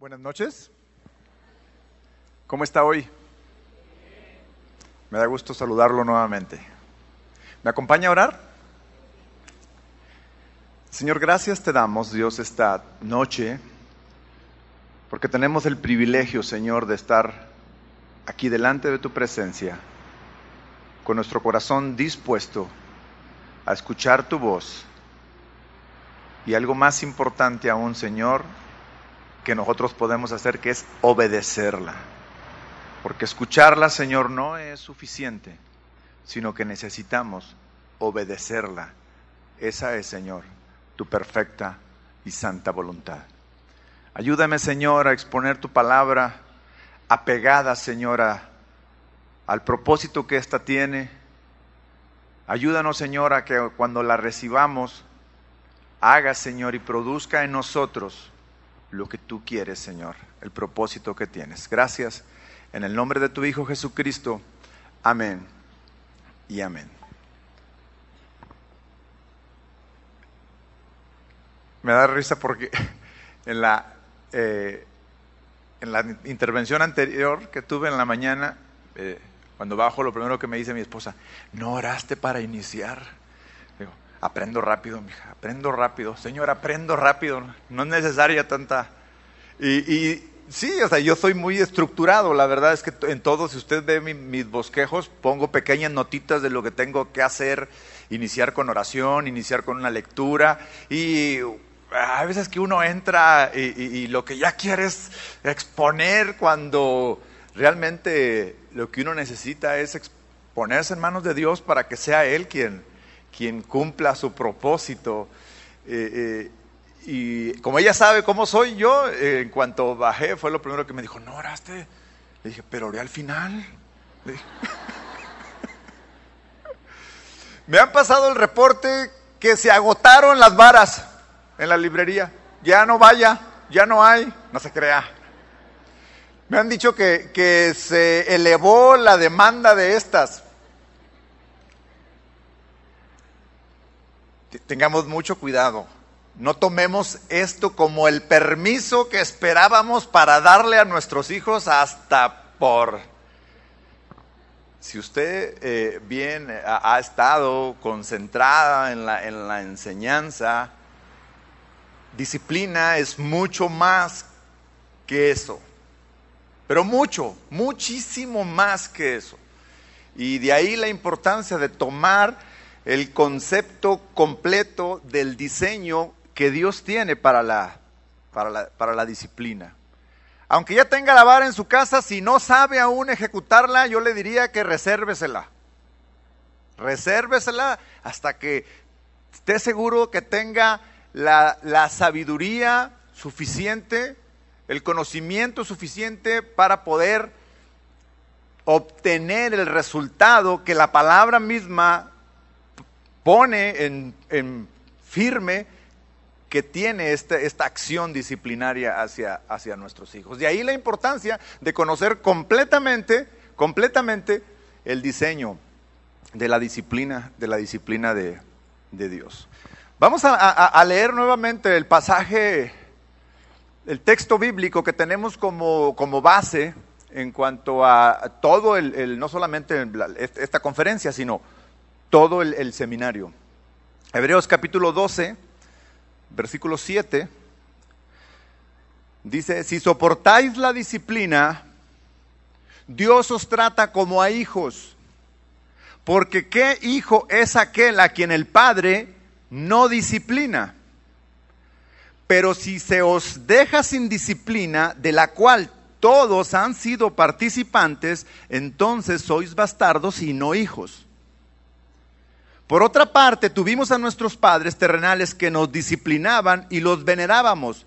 Buenas noches. ¿Cómo está hoy? Me da gusto saludarlo nuevamente. ¿Me acompaña a orar? Señor, gracias te damos, Dios, esta noche, porque tenemos el privilegio, Señor, de estar aquí delante de tu presencia, con nuestro corazón dispuesto a escuchar tu voz. Y algo más importante aún, Señor, que nosotros podemos hacer, que es obedecerla. Porque escucharla, Señor, no es suficiente, sino que necesitamos obedecerla. Esa es, Señor, tu perfecta y santa voluntad. Ayúdame, Señor, a exponer tu palabra apegada, Señor, al propósito que ésta tiene. Ayúdanos, Señor, a que cuando la recibamos, haga, Señor, y produzca en nosotros lo que tú quieres, Señor, el propósito que tienes. Gracias, en el nombre de tu Hijo Jesucristo. Amén y amén. Me da risa porque en la intervención anterior que tuve en la mañana, cuando bajo, lo primero que me dice mi esposa: ¿no oraste para iniciar? Digo, aprendo rápido, mija, aprendo rápido. Señor, aprendo rápido, no es necesaria tanta. Y sí, o sea, yo soy muy estructurado. La verdad es que en todo, si usted ve mis bosquejos, pongo pequeñas notitas de lo que tengo que hacer. Iniciar con oración, iniciar con una lectura. Y a veces que uno entra y lo que ya quiere es exponer, cuando realmente lo que uno necesita es ponerse en manos de Dios para que sea Él quien cumpla su propósito. Y como ella sabe cómo soy yo, en cuanto bajé fue lo primero que me dijo: ¿no oraste? Le dije: pero oré al final. Me han pasado el reporte que se agotaron las varas en la librería. Ya no vaya, ya no hay. No se crea. Me han dicho que se elevó la demanda de estas. Tengamos mucho cuidado. No tomemos esto como el permiso que esperábamos para darle a nuestros hijos hasta por... Si usted bien ha estado concentrada en la enseñanza, disciplina es mucho más que eso. Pero muchísimo más que eso. Y de ahí la importancia de tomar el concepto completo del diseño que Dios tiene para la disciplina. Aunque ya tenga la vara en su casa, si no sabe aún ejecutarla, yo le diría que resérvesela. Resérvesela hasta que esté seguro que tenga la sabiduría suficiente, el conocimiento suficiente para poder obtener el resultado que la palabra misma pone en firme, que tiene esta acción disciplinaria hacia nuestros hijos. De ahí la importancia de conocer completamente el diseño de la disciplina de Dios. Vamos a leer nuevamente el pasaje, el texto bíblico que tenemos como base en cuanto a todo no solamente esta conferencia, sino todo el seminario. Hebreos capítulo 12, versículo 7, dice: si soportáis la disciplina, Dios os trata como a hijos. Porque ¿qué hijo es aquel a quien el Padre no disciplina? Pero si se os deja sin disciplina, de la cual todos han sido participantes, entonces sois bastardos y no hijos. Por otra parte, tuvimos a nuestros padres terrenales que nos disciplinaban y los venerábamos.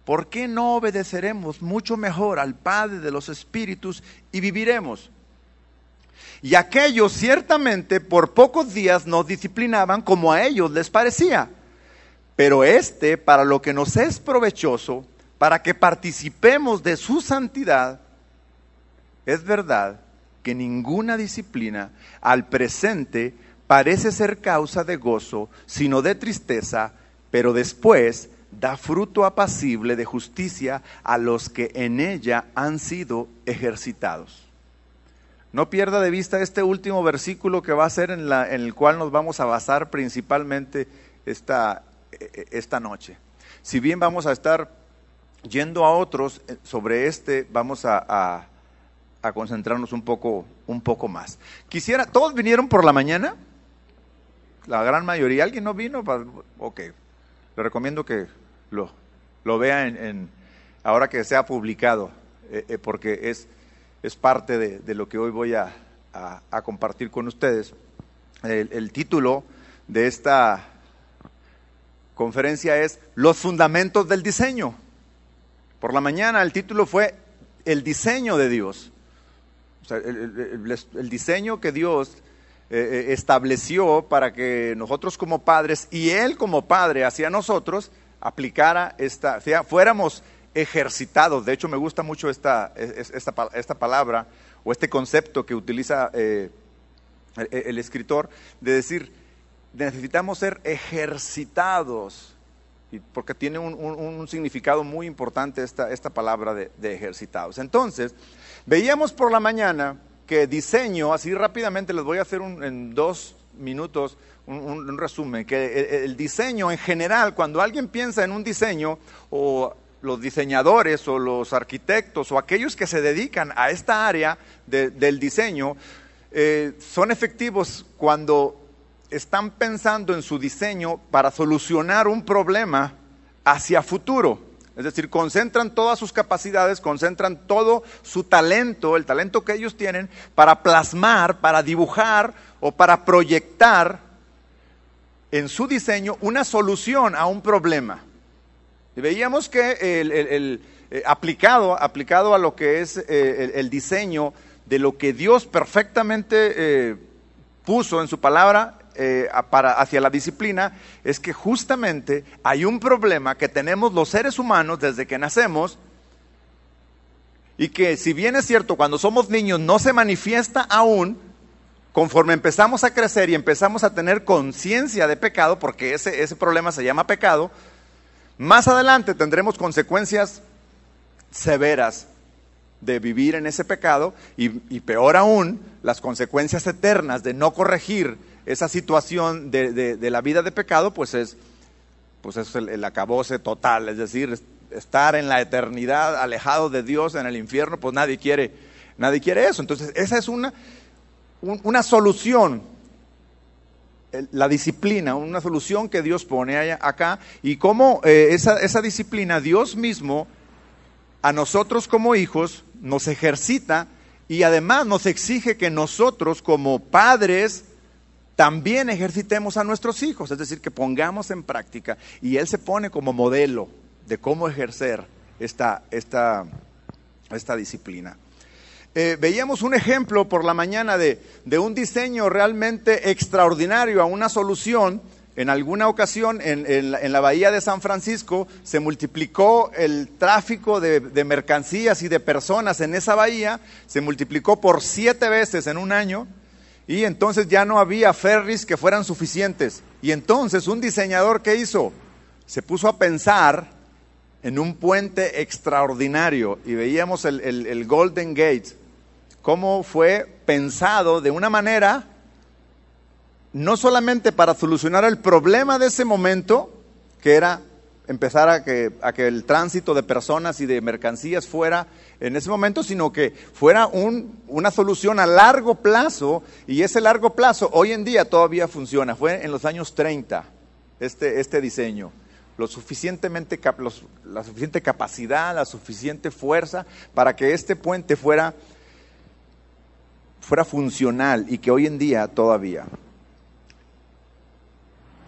¿Por qué no obedeceremos mucho mejor al Padre de los Espíritus y viviremos? Y aquellos ciertamente por pocos días nos disciplinaban como a ellos les parecía. Pero para lo que nos es provechoso, para que participemos de su santidad. Es verdad que ninguna disciplina al presente parece ser causa de gozo, sino de tristeza, pero después da fruto apacible de justicia a los que en ella han sido ejercitados. No pierda de vista este último versículo que va a ser en el cual nos vamos a basar principalmente esta noche. Si bien vamos a estar yendo a otros sobre vamos a concentrarnos un poco más. ¿Todos vinieron por la mañana? La gran mayoría. ¿Alguien no vino? Ok. Le recomiendo que lo vea ahora que sea publicado, porque es parte de lo que hoy voy a compartir con ustedes. El título de esta conferencia es Los fundamentos del diseño. Por la mañana el título fue El diseño de Dios. O sea, el diseño que Dios estableció para que nosotros como padres y Él como Padre hacia nosotros aplicara fuéramos ejercitados. De hecho, me gusta mucho esta palabra o este concepto que utiliza el escritor de decir, necesitamos ser ejercitados, porque tiene un significado muy importante esta palabra de ejercitados. Entonces, veíamos por la mañana que diseño, así rápidamente les voy a hacer en 2 minutos un resumen, que el diseño en general, cuando alguien piensa en un diseño, o los diseñadores o los arquitectos o aquellos que se dedican a esta área del diseño, son efectivos cuando están pensando en su diseño para solucionar un problema hacia futuro. Es decir, concentran todas sus capacidades, concentran todo su talento, el talento que ellos tienen, para plasmar, para dibujar o para proyectar en su diseño una solución a un problema. Y veíamos que aplicado a lo que es el diseño de lo que Dios perfectamente puso en su palabra, hacia la disciplina, es que justamente hay un problema que tenemos los seres humanos desde que nacemos, y que si bien es cierto cuando somos niños no se manifiesta aún, conforme empezamos a crecer y empezamos a tener conciencia de pecado, porque ese problema se llama pecado, más adelante tendremos consecuencias severas de vivir en ese pecado, y peor aún, las consecuencias eternas de no corregir esa situación de la vida de pecado, pues es el acabose total. Es decir, estar en la eternidad alejado de Dios en el infierno, pues nadie quiere eso. Entonces esa es una solución, la disciplina, una solución que Dios pone acá, y cómo esa disciplina Dios mismo a nosotros como hijos nos ejercita, y además nos exige que nosotros como padres también ejercitemos a nuestros hijos, es decir, que pongamos en práctica, y Él se pone como modelo de cómo ejercer esta disciplina. Veíamos un ejemplo por la mañana de un diseño realmente extraordinario a una solución. En alguna ocasión en la bahía de San Francisco se multiplicó el tráfico de mercancías y de personas en esa bahía, se multiplicó por 7 veces en un año, y entonces ya no había ferries que fueran suficientes. Y entonces un diseñador, ¿qué hizo? Se puso a pensar en un puente extraordinario, y veíamos el Golden Gate, cómo fue pensado de una manera no solamente para solucionar el problema de ese momento, que era empezar a que el tránsito de personas y de mercancías fuera en ese momento, sino que fuera una solución a largo plazo, y ese largo plazo hoy en día todavía funciona. Fue en los años 30 este diseño, la suficiente capacidad, la suficiente fuerza para que este puente fuera funcional, y que hoy en día todavía.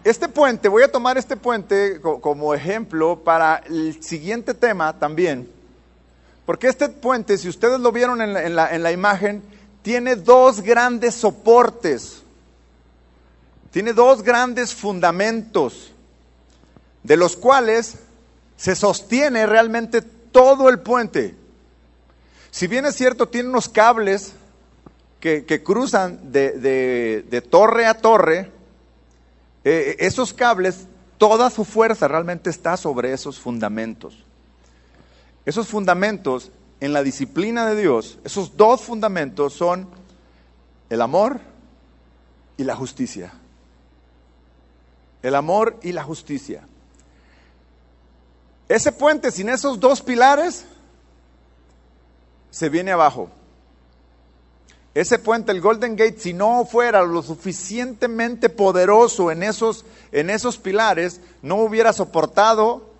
Este puente, voy a tomar este puente como ejemplo para el siguiente tema también, porque este puente, si ustedes lo vieron en la imagen, tiene 2 grandes soportes, tiene 2 grandes fundamentos, de los cuales se sostiene realmente todo el puente. Si bien es cierto, tiene unos cables que cruzan de torre a torre, esos cables toda su fuerza realmente está sobre esos fundamentos. Esos fundamentos en la disciplina de Dios, esos dos fundamentos son el amor y la justicia. El amor y la justicia. Ese puente sin esos dos pilares se viene abajo. Ese puente, el Golden Gate, si no fuera lo suficientemente poderoso en esos pilares, no hubiera soportado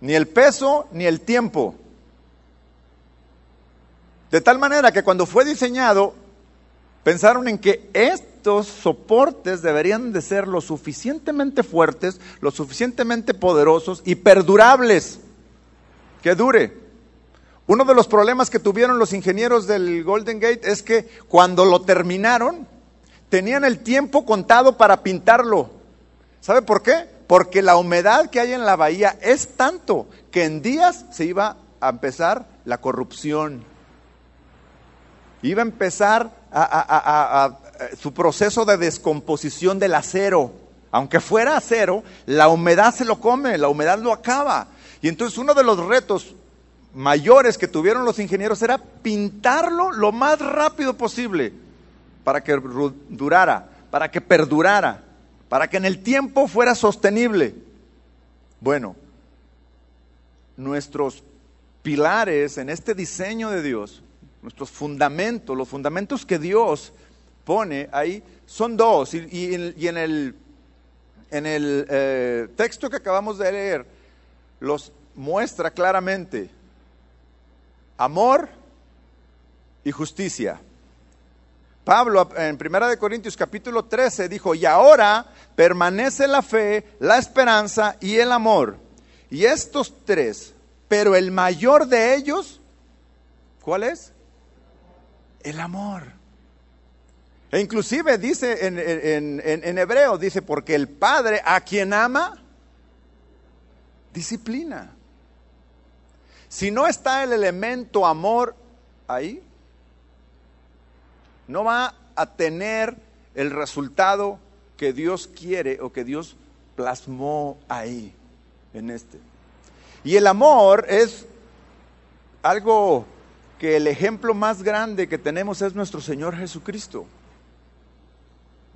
ni el peso ni el tiempo. De tal manera que cuando fue diseñado, pensaron en que estos soportes deberían de ser lo suficientemente fuertes, lo suficientemente poderosos y perdurables, que dure. Uno de los problemas que tuvieron los ingenieros del Golden Gate es que cuando lo terminaron, tenían el tiempo contado para pintarlo. ¿Sabe por qué? Porque la humedad que hay en la bahía es tanto que en días se iba a empezar la corrupción. Iba a empezar su proceso de descomposición del acero. Aunque fuera acero, la humedad se lo come, la humedad lo acaba. Y entonces uno de los retos mayores que tuvieron los ingenieros era pintarlo lo más rápido posible para que durara, para que perdurara, para que en el tiempo fuera sostenible. Bueno, nuestros pilares en este diseño de Dios, nuestros fundamentos, los fundamentos que Dios pone ahí son dos, y en el texto que acabamos de leer los muestra claramente: amor y justicia. Pablo en 1 Corintios capítulo 13 dijo: y ahora permanece la fe, la esperanza y el amor. Y estos tres, pero el mayor de ellos, ¿cuál es? El amor. E inclusive dice en Hebreo, dice, porque el Padre a quien ama, disciplina. Si no está el elemento amor ahí, no va a tener el resultado que Dios quiere o que Dios plasmó ahí, en este. Y el amor es algo que el ejemplo más grande que tenemos es nuestro Señor Jesucristo.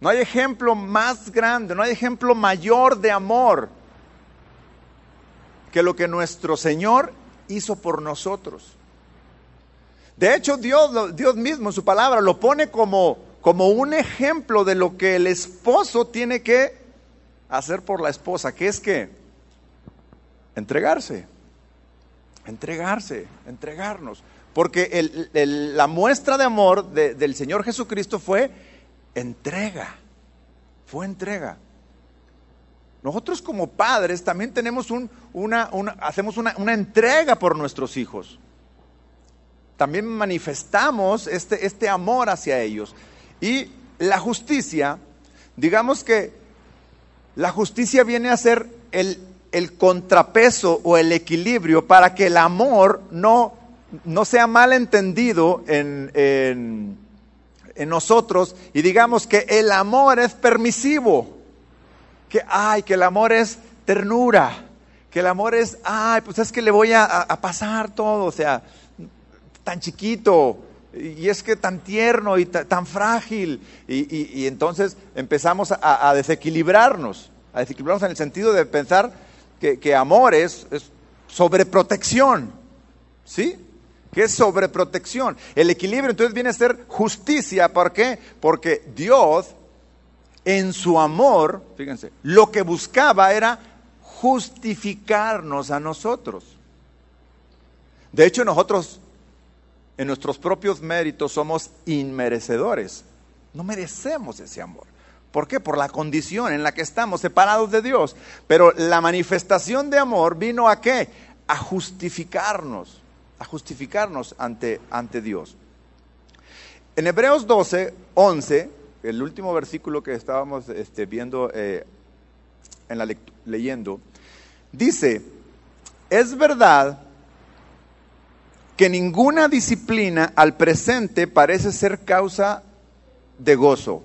No hay ejemplo más grande, no hay ejemplo mayor de amor que lo que nuestro Señor hizo por nosotros. De hecho, Dios mismo en su palabra lo pone como un ejemplo de lo que el esposo tiene que hacer por la esposa, que es que entregarnos. Porque la muestra de amor del Señor Jesucristo fue entrega. Nosotros como padres también tenemos hacemos una entrega por nuestros hijos. También manifestamos este amor hacia ellos. Y la justicia, digamos que la justicia viene a ser el contrapeso o el equilibrio para que el amor no sea mal entendido en nosotros, y digamos que el amor es permisivo, que el amor es ternura, que el amor es, pues es que le voy a pasar todo, o sea, tan chiquito, y es que tan tierno y tan frágil, y entonces empezamos a desequilibrarnos en el sentido de pensar que amor es sobreprotección, ¿sí? Que es sobreprotección. El equilibrio entonces viene a ser justicia. ¿Por qué? Porque Dios en su amor, fíjense, lo que buscaba era justificarnos a nosotros. De hecho, nosotros en nuestros propios méritos somos inmerecedores. No merecemos ese amor. ¿Por qué? Por la condición en la que estamos separados de Dios. Pero la manifestación de amor vino ¿a qué? A justificarnos ante Dios. En Hebreos 12:11, el último versículo que estábamos viendo leyendo, dice: es verdad que ninguna disciplina al presente parece ser causa de gozo,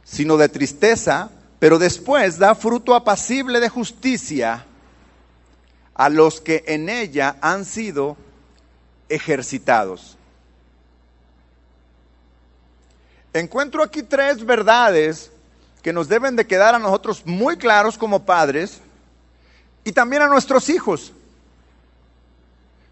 sino de tristeza pero después da fruto apacible de justicia a los que en ella han sido ejercitados. Encuentro aquí tres verdades que nos deben de quedar a nosotros muy claros como padres y también a nuestros hijos.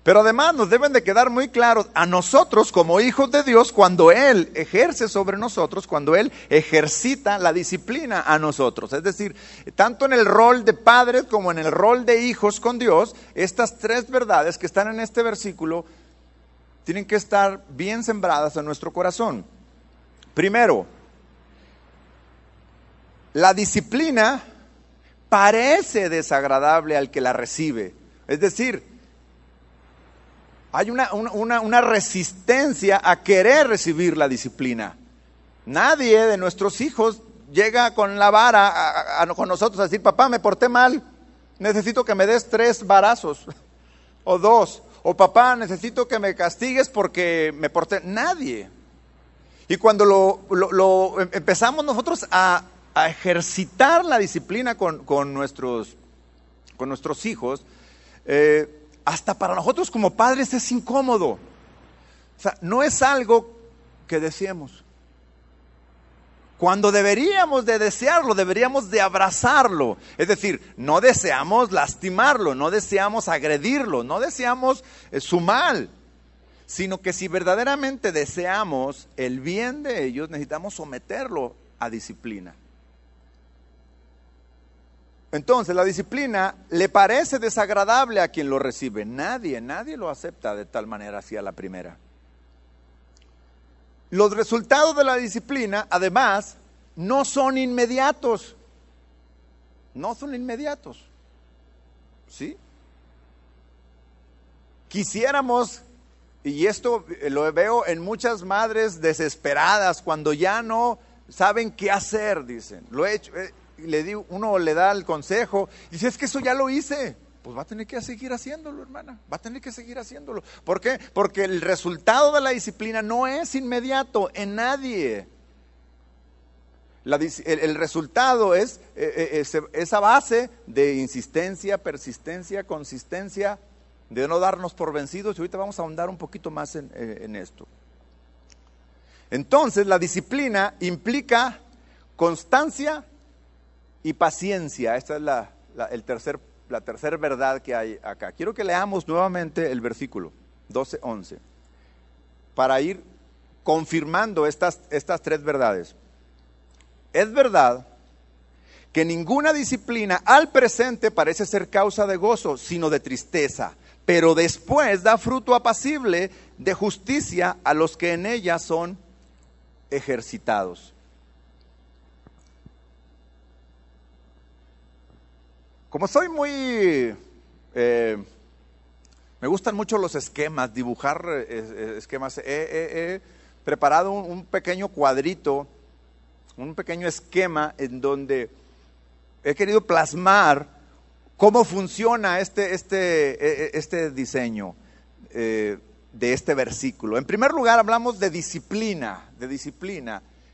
Pero además nos deben de quedar muy claros a nosotros como hijos de Dios cuando Él ejerce sobre nosotros, cuando Él ejercita la disciplina a nosotros. Es decir, tanto en el rol de padres como en el rol de hijos con Dios, estas tres verdades que están en este versículo tienen que estar bien sembradas en nuestro corazón. Primero, la disciplina parece desagradable al que la recibe. Es decir, hay una resistencia a querer recibir la disciplina. Nadie de nuestros hijos llega con la vara con nosotros a decir, papá, me porté mal, necesito que me des 3 varazos, o 2, o papá, necesito que me castigues porque me porté. Nadie. Y cuando empezamos nosotros a ejercitar la disciplina con nuestros hijos, hasta para nosotros como padres es incómodo. O sea, no es algo que deseemos. Cuando deberíamos de desearlo, deberíamos de abrazarlo. Es decir, no deseamos lastimarlo, no deseamos agredirlo, no deseamos su mal. Sino que si verdaderamente deseamos el bien de ellos, necesitamos someterlo a disciplina. Entonces, la disciplina le parece desagradable a quien lo recibe. Nadie lo acepta de tal manera así a la primera. Los resultados de la disciplina, además, no son inmediatos. No son inmediatos. ¿Sí? Quisiéramos, y esto lo veo en muchas madres desesperadas, cuando ya no saben qué hacer, dicen. Lo he hecho. Uno le da el consejo y dice, es que eso ya lo hice. Pues va a tener que seguir haciéndolo, hermana. Va a tener que seguir haciéndolo. ¿Por qué? Porque el resultado de la disciplina no es inmediato en nadie. El resultado es esa base de insistencia, persistencia, consistencia, de no darnos por vencidos. Y ahorita vamos a ahondar un poquito más en esto. Entonces, la disciplina implica constancia y paciencia. Esta es la tercera verdad que hay acá. Quiero que leamos nuevamente el versículo 12-11 para ir confirmando estas 3 verdades. Es verdad que ninguna disciplina al presente parece ser causa de gozo, sino de tristeza, pero después da fruto apacible de justicia a los que en ella son ejercitados. Como soy muy... me gustan mucho los esquemas, dibujar esquemas. He preparado un pequeño cuadrito, un pequeño esquema en donde he querido plasmar cómo funciona este diseño de este versículo. En primer lugar, hablamos de disciplina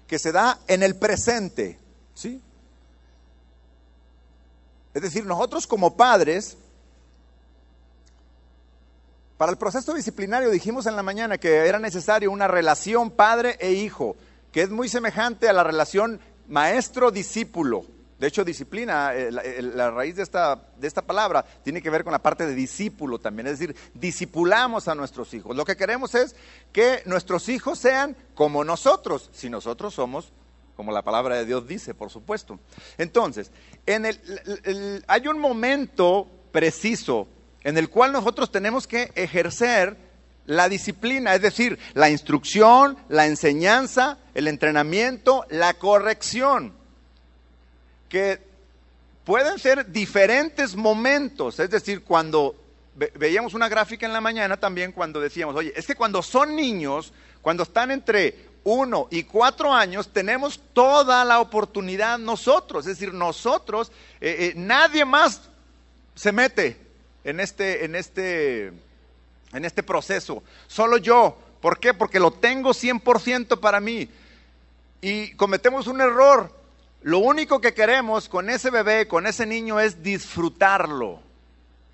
que se da en el presente, ¿sí? Es decir, nosotros como padres, para el proceso disciplinario dijimos en la mañana que era necesario una relación padre e hijo, que es muy semejante a la relación maestro-discípulo. De hecho, disciplina, la raíz de esta palabra tiene que ver con la parte de discípulo también. Es decir, discipulamos a nuestros hijos. Lo que queremos es que nuestros hijos sean como nosotros, si nosotros somos como la palabra de Dios dice, por supuesto. Entonces, hay un momento preciso en el cual nosotros tenemos que ejercer la disciplina, es decir, la instrucción, la enseñanza, el entrenamiento, la corrección, que pueden ser diferentes momentos. Es decir, cuando veíamos una gráfica en la mañana también, cuando decíamos, oye, es que cuando son niños, cuando están entre 1 y 4 años, tenemos toda la oportunidad nosotros. Es decir, nosotros, nadie más se mete en este proceso, solo yo. ¿Por qué? Porque lo tengo 100% para mí. Y cometemos un error. lo único que queremos con ese bebé, con ese niño, es disfrutarlo.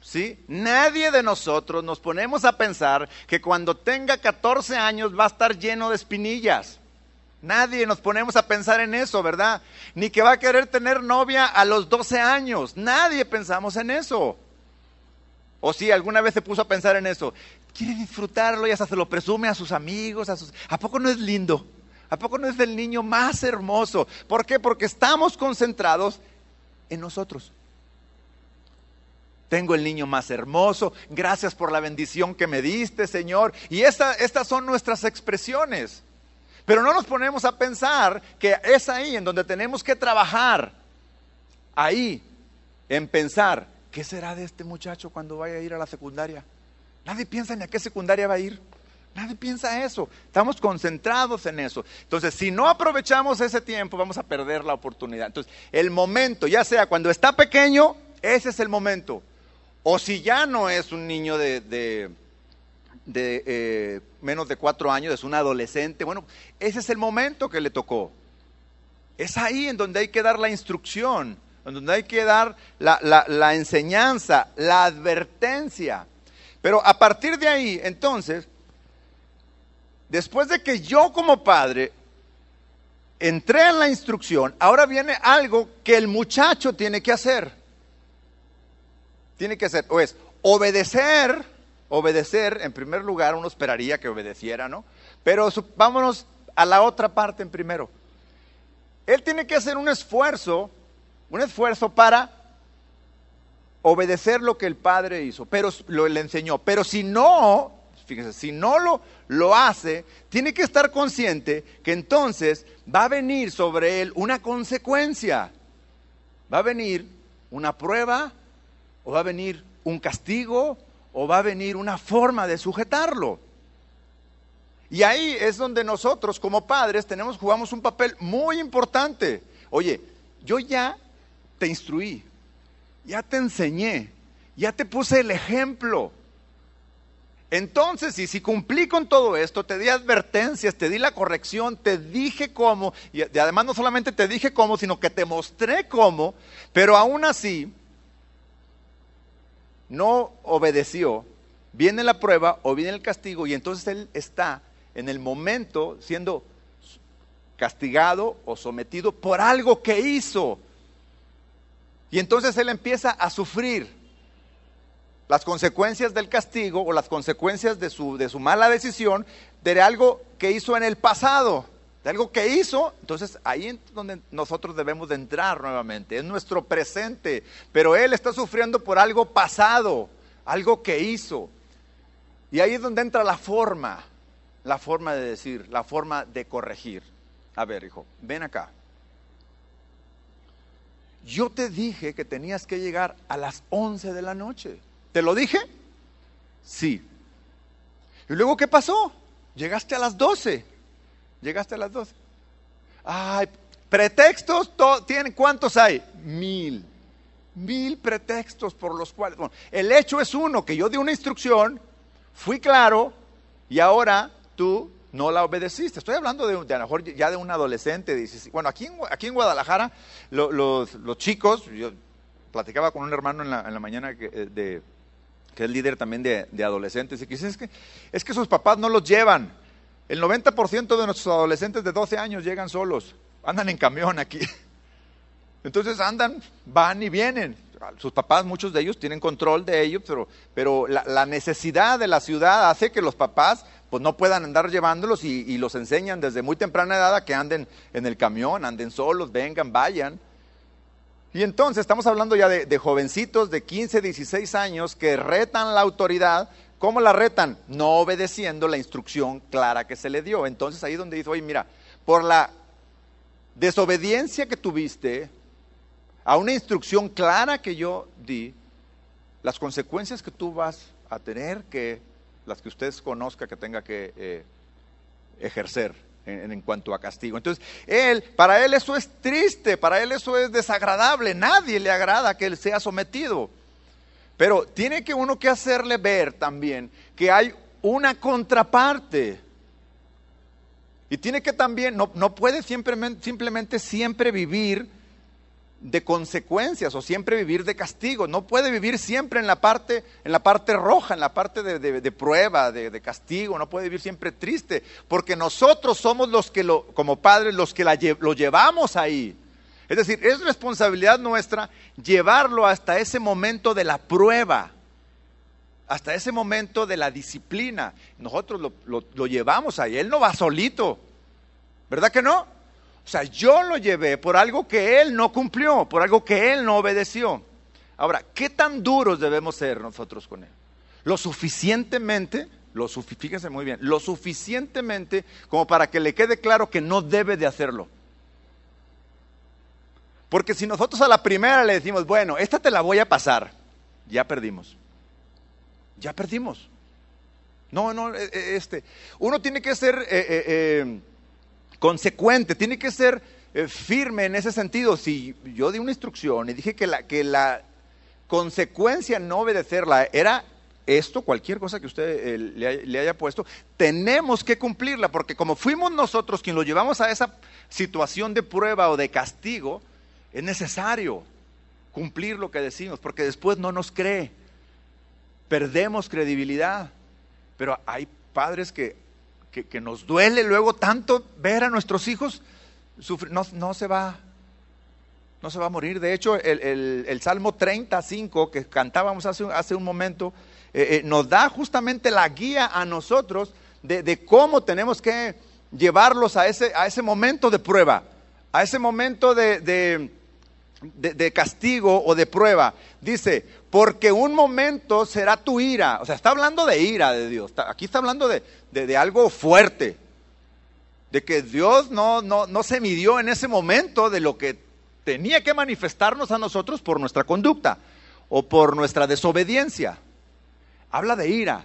¿Sí? Nadie de nosotros nos ponemos a pensar que cuando tenga 14 años va a estar lleno de espinillas. Nadie nos ponemos a pensar en eso, ¿verdad? Ni que va a querer tener novia a los 12 años. Nadie pensamos en eso. O sí, alguna vez se puso a pensar en eso. Quiere disfrutarlo y hasta se lo presume a sus amigos. ¿A poco no es lindo? ¿A poco no es el niño más hermoso? ¿Por qué? Porque estamos concentrados en nosotros. Tengo el niño más hermoso, gracias por la bendición que me diste, Señor. Y estas son nuestras expresiones. Pero no nos ponemos a pensar que es ahí en donde tenemos que trabajar. Ahí, en pensar, ¿qué será de este muchacho cuando vaya a ir a la secundaria? Nadie piensa ni a qué secundaria va a ir. Nadie piensa eso. Estamos concentrados en eso. Entonces, si no aprovechamos ese tiempo, vamos a perder la oportunidad. Entonces, el momento, ya sea cuando está pequeño, ese es el momento. O si ya no es un niño de menos de 4 años, es un adolescente, bueno, ese es el momento que le tocó. Es ahí en donde hay que dar la instrucción, en donde hay que dar la enseñanza, la advertencia. Pero a partir de ahí, entonces, después de que yo como padre entré en la instrucción, ahora viene algo que el muchacho tiene que hacer. Tiene que hacer, o es obedecer en primer lugar. Uno esperaría que obedeciera, ¿no? Pero vámonos a la otra parte en primero. Él tiene que hacer un esfuerzo para obedecer lo que el padre hizo, pero le enseñó. Pero si no, fíjense, si no lo hace, tiene que estar consciente que entonces va a venir sobre él una consecuencia. Va a venir una prueba, o va a venir un castigo, o va a venir una forma de sujetarlo. Y ahí es donde nosotros como padres jugamos un papel muy importante. Oye, yo ya te instruí, ya te enseñé, ya te puse el ejemplo. Entonces, si cumplí con todo esto, te di advertencias, te di la corrección, te dije cómo, y además no solamente te dije cómo, sino que te mostré cómo, pero aún así no obedeció, viene la prueba o viene el castigo, y entonces él está en el momento siendo castigado o sometido por algo que hizo. Y entonces él empieza a sufrir las consecuencias del castigo o las consecuencias de su mala decisión, de algo que hizo en el pasado. De algo que hizo. Entonces ahí es donde nosotros debemos de entrar nuevamente, es nuestro presente, pero él está sufriendo por algo pasado, algo que hizo, y ahí es donde entra la forma de decir, la forma de corregir. A ver, hijo, ven acá, yo te dije que tenías que llegar a las 11 de la noche, ¿te lo dije? Sí. ¿Y luego qué pasó? Llegaste a las 12. Llegaste a las 12. Ay, pretextos, ¿cuántos hay? 1000 pretextos por los cuales. Bueno, el hecho es uno, que yo di una instrucción, fui claro, y ahora tú no la obedeciste. Estoy hablando de a lo mejor ya de un adolescente. Bueno, aquí en Guadalajara, los chicos, yo platicaba con un hermano en la mañana que es líder también de adolescentes, y que dice, es que sus papás no los llevan. El 90% de nuestros adolescentes de 12 años llegan solos, andan en camión aquí. Entonces van y vienen. Sus papás, muchos de ellos tienen control de ellos, pero la necesidad de la ciudad hace que los papás pues no puedan andar llevándolos, y los enseñan desde muy temprana edad a que anden en el camión, anden solos, vengan, vayan. Y entonces estamos hablando ya de jovencitos de 15, 16 años que retan la autoridad. ¿Cómo la retan? No obedeciendo la instrucción clara que se le dio. Entonces ahí es donde dice, oye, mira, por la desobediencia que tuviste a una instrucción clara que yo di, las consecuencias que tú vas a tener las que usted conozca que tenga que ejercer en cuanto a castigo. Entonces, para él eso es triste, para él eso es desagradable, nadie le agrada que él sea sometido. Pero tiene uno que hacerle ver también que hay una contraparte. Y tiene que también, no puede simplemente siempre vivir de consecuencias o siempre vivir de castigo. No puede vivir siempre en la parte roja, en la parte de prueba, de castigo. No puede vivir siempre triste, porque nosotros somos los que como padres, los que lo llevamos ahí. Es decir, es responsabilidad nuestra llevarlo hasta ese momento de la prueba, hasta ese momento de la disciplina. Nosotros lo llevamos ahí. Él no va solito, ¿verdad que no? O sea, yo lo llevé por algo que él no cumplió, por algo que él no obedeció. Ahora, ¿qué tan duros debemos ser nosotros con él? Lo suficientemente, fíjense muy bien, lo suficientemente como para que le quede claro que no debe de hacerlo. Porque si nosotros a la primera le decimos, bueno, esta te la voy a pasar, ya perdimos. Ya perdimos. Uno tiene que ser consecuente, tiene que ser firme en ese sentido. Si yo di una instrucción y dije que la consecuencia no obedecerla era esto, cualquier cosa que usted le haya puesto, tenemos que cumplirla, porque como fuimos nosotros quien lo llevamos a esa situación de prueba o de castigo, es necesario cumplir lo que decimos, porque después no nos cree, perdemos credibilidad. Pero hay padres que nos duele luego tanto ver a nuestros hijos sufrir. No se va a morir. De hecho, el Salmo 35 que cantábamos hace un momento, nos da justamente la guía a nosotros de cómo tenemos que llevarlos a ese momento de prueba, a ese momento de castigo o de prueba. Dice, porque un momento será tu ira. O sea, está hablando de ira de Dios. Aquí está hablando de algo fuerte, de que Dios no se midió en ese momento de lo que tenía que manifestarnos a nosotros por nuestra conducta o por nuestra desobediencia. Habla de ira,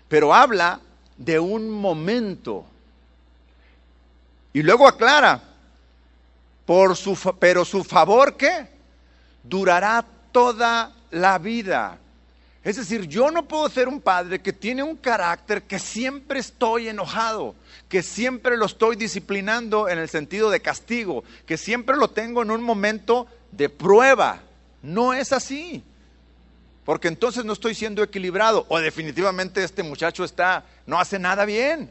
pero habla de un momento. Y luego aclara, pero su favor, ¿qué? Durará toda la vida. Es decir, yo no puedo ser un padre que tiene un carácter que siempre estoy enojado, que siempre lo estoy disciplinando en el sentido de castigo, que siempre lo tengo en un momento de prueba. No es así, porque entonces no estoy siendo equilibrado, o definitivamente este muchacho no hace nada bien.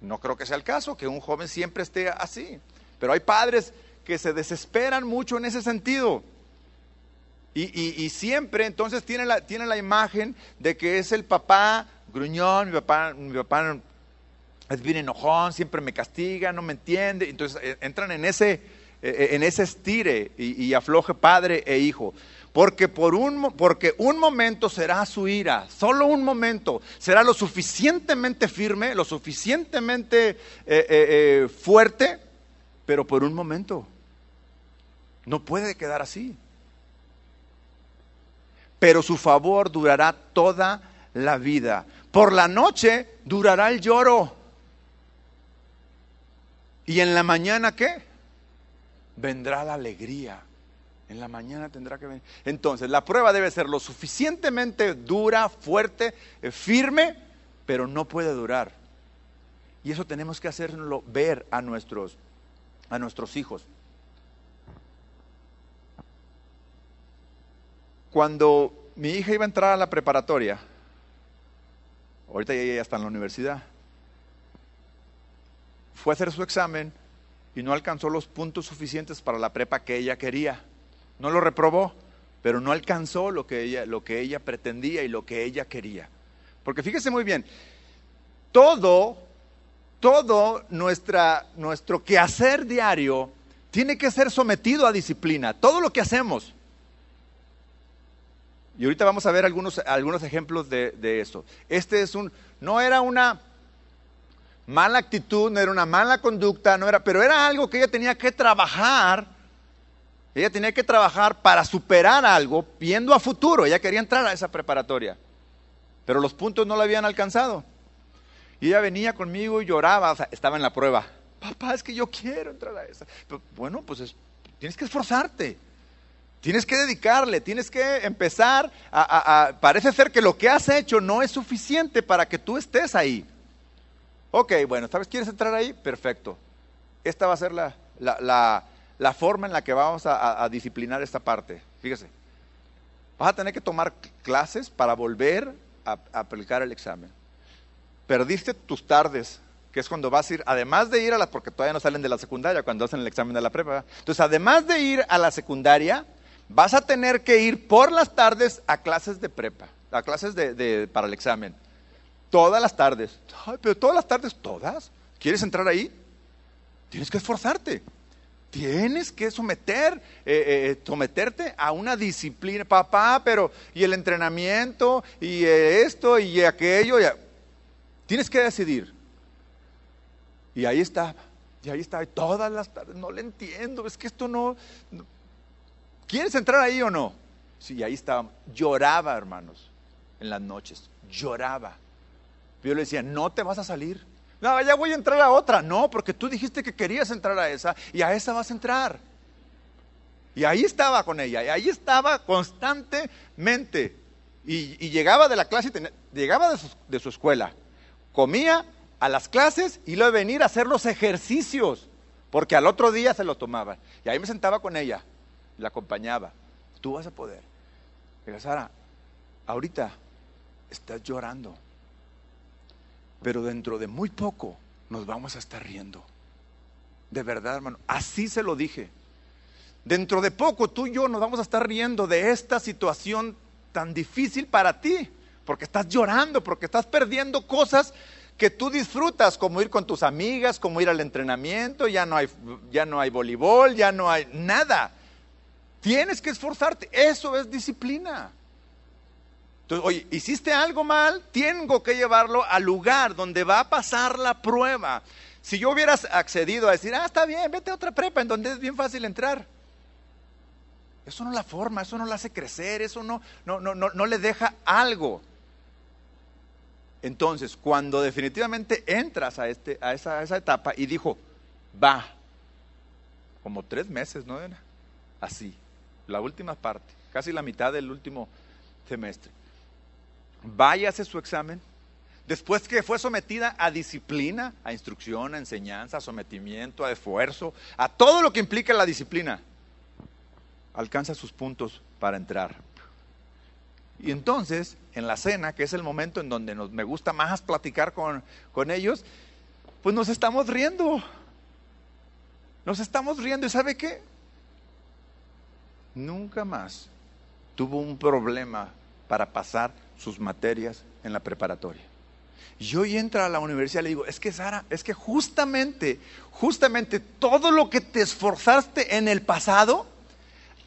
No creo que sea el caso, que un joven siempre esté así, pero hay padres que se desesperan mucho en ese sentido. Y siempre entonces tiene la imagen de que es el papá gruñón, mi papá es bien enojón, siempre me castiga, no me entiende. Entonces entran en ese estire y afloje padre e hijo. Porque un momento será su ira, solo un momento, será lo suficientemente firme, lo suficientemente fuerte, pero por un momento. No puede quedar así. Pero su favor durará toda la vida. Por la noche durará el lloro. ¿Y en la mañana qué? Vendrá la alegría. En la mañana tendrá que venir. Entonces, la prueba debe ser lo suficientemente dura, fuerte, firme, pero no puede durar. Y eso tenemos que hacerlo ver a nuestros hijos. Cuando mi hija iba a entrar a la preparatoria, ahorita ya está en la universidad, fue a hacer su examen y no alcanzó los puntos suficientes para la prepa que ella quería. No lo reprobó, pero no alcanzó lo que ella pretendía y lo que ella quería. Porque fíjese muy bien, todo nuestro quehacer diario tiene que ser sometido a disciplina. Todo lo que hacemos. Y ahorita vamos a ver algunos ejemplos de eso. No era una mala actitud, no era una mala conducta, pero era algo que ella tenía que trabajar. Ella tenía que trabajar para superar algo, viendo a futuro. Ella quería entrar a esa preparatoria, pero los puntos no la habían alcanzado. Y ella venía conmigo y lloraba, o sea, estaba en la prueba. Papá, es que yo quiero entrar a esa. Pero, bueno, pues tienes que esforzarte. Tienes que dedicarle, tienes que empezar parece ser que lo que has hecho no es suficiente para que tú estés ahí. Ok, bueno, ¿sabes? ¿Quieres entrar ahí? Perfecto. Esta va a ser la forma en la que vamos a disciplinar esta parte. Fíjese, vas a tener que tomar clases para volver a aplicar el examen. Perdiste tus tardes, que es cuando vas a ir, además de ir a porque todavía no salen de la secundaria, cuando hacen el examen de la prepa. Entonces, además de ir a la secundaria, vas a tener que ir por las tardes a clases de prepa, a clases para el examen. Todas las tardes. Ay, pero todas las tardes, ¿todas? ¿Quieres entrar ahí? Tienes que esforzarte. Tienes que someterte a una disciplina. Papá, pero ¿y el entrenamiento? ¿Y esto? ¿Y aquello? Tienes que decidir. Y ahí está. Y todas las tardes. No le entiendo. Es que esto no. ¿Quieres entrar ahí o no? Sí, ahí estaba. Lloraba, hermanos, en las noches. Lloraba. Yo le decía, no te vas a salir. No, ya voy a entrar a otra. No, porque tú dijiste que querías entrar a esa y a esa vas a entrar. Y ahí estaba con ella, y ahí estaba constantemente. Y llegaba de la clase, llegaba de su escuela, comía a las clases y luego venir a hacer los ejercicios, porque al otro día se lo tomaban. Y ahí me sentaba con ella, la acompañaba. Tú vas a poder. Digo, Sara, ahorita estás llorando, pero dentro de muy poco nos vamos a estar riendo. De verdad, hermano, así se lo dije. Dentro de poco tú y yo nos vamos a estar riendo de esta situación tan difícil para ti, porque estás llorando, porque estás perdiendo cosas que tú disfrutas, como ir con tus amigas, como ir al entrenamiento. Ya no hay voleibol, ya no hay nada. Tienes que esforzarte, eso es disciplina. Entonces, oye, hiciste algo mal, tengo que llevarlo al lugar donde va a pasar la prueba. Si yo hubiera accedido a decir, está bien, vete a otra prepa en donde es bien fácil entrar. Eso no la forma, eso no la hace crecer, eso no le deja algo. Entonces, cuando definitivamente entras a esa etapa y dijo, va, como 3 meses, ¿no era? Así, la última parte, casi la mitad del último semestre. Vaya, hace su examen. Después que fue sometida a disciplina, a instrucción, a enseñanza, a sometimiento, a esfuerzo, a todo lo que implica la disciplina, alcanza sus puntos para entrar. Y entonces, en la cena, que es el momento en donde me gusta más platicar con ellos, pues nos estamos riendo. Nos estamos riendo. ¿Y sabe qué? Nunca más tuvo un problema para pasar sus materias en la preparatoria. Y hoy entra a la universidad y le digo, es que Sara, es que justamente todo lo que te esforzaste en el pasado,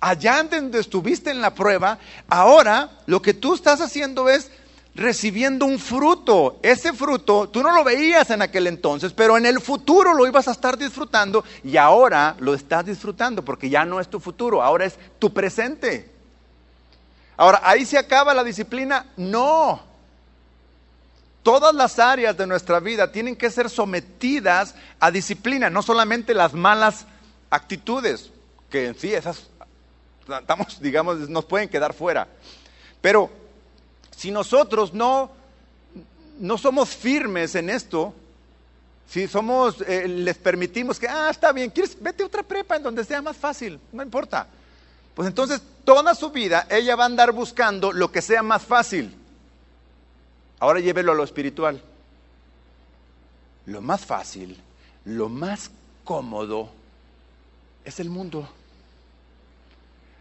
allá donde estuviste en la prueba, ahora lo que tú estás haciendo es recibiendo un fruto. Ese fruto tú no lo veías en aquel entonces, pero en el futuro lo ibas a estar disfrutando, y ahora lo estás disfrutando porque ya no es tu futuro, ahora es tu presente. Ahora, ¿ahí se acaba la disciplina? No. Todas las áreas de nuestra vida tienen que ser sometidas a disciplina, no solamente las malas actitudes, que en sí esas nos pueden quedar fuera. Pero si nosotros no somos firmes en esto, si les permitimos que, está bien, vete a otra prepa en donde sea más fácil, no importa. Pues entonces toda su vida ella va a andar buscando lo que sea más fácil. Ahora llévelo a lo espiritual. Lo más fácil, lo más cómodo es el mundo.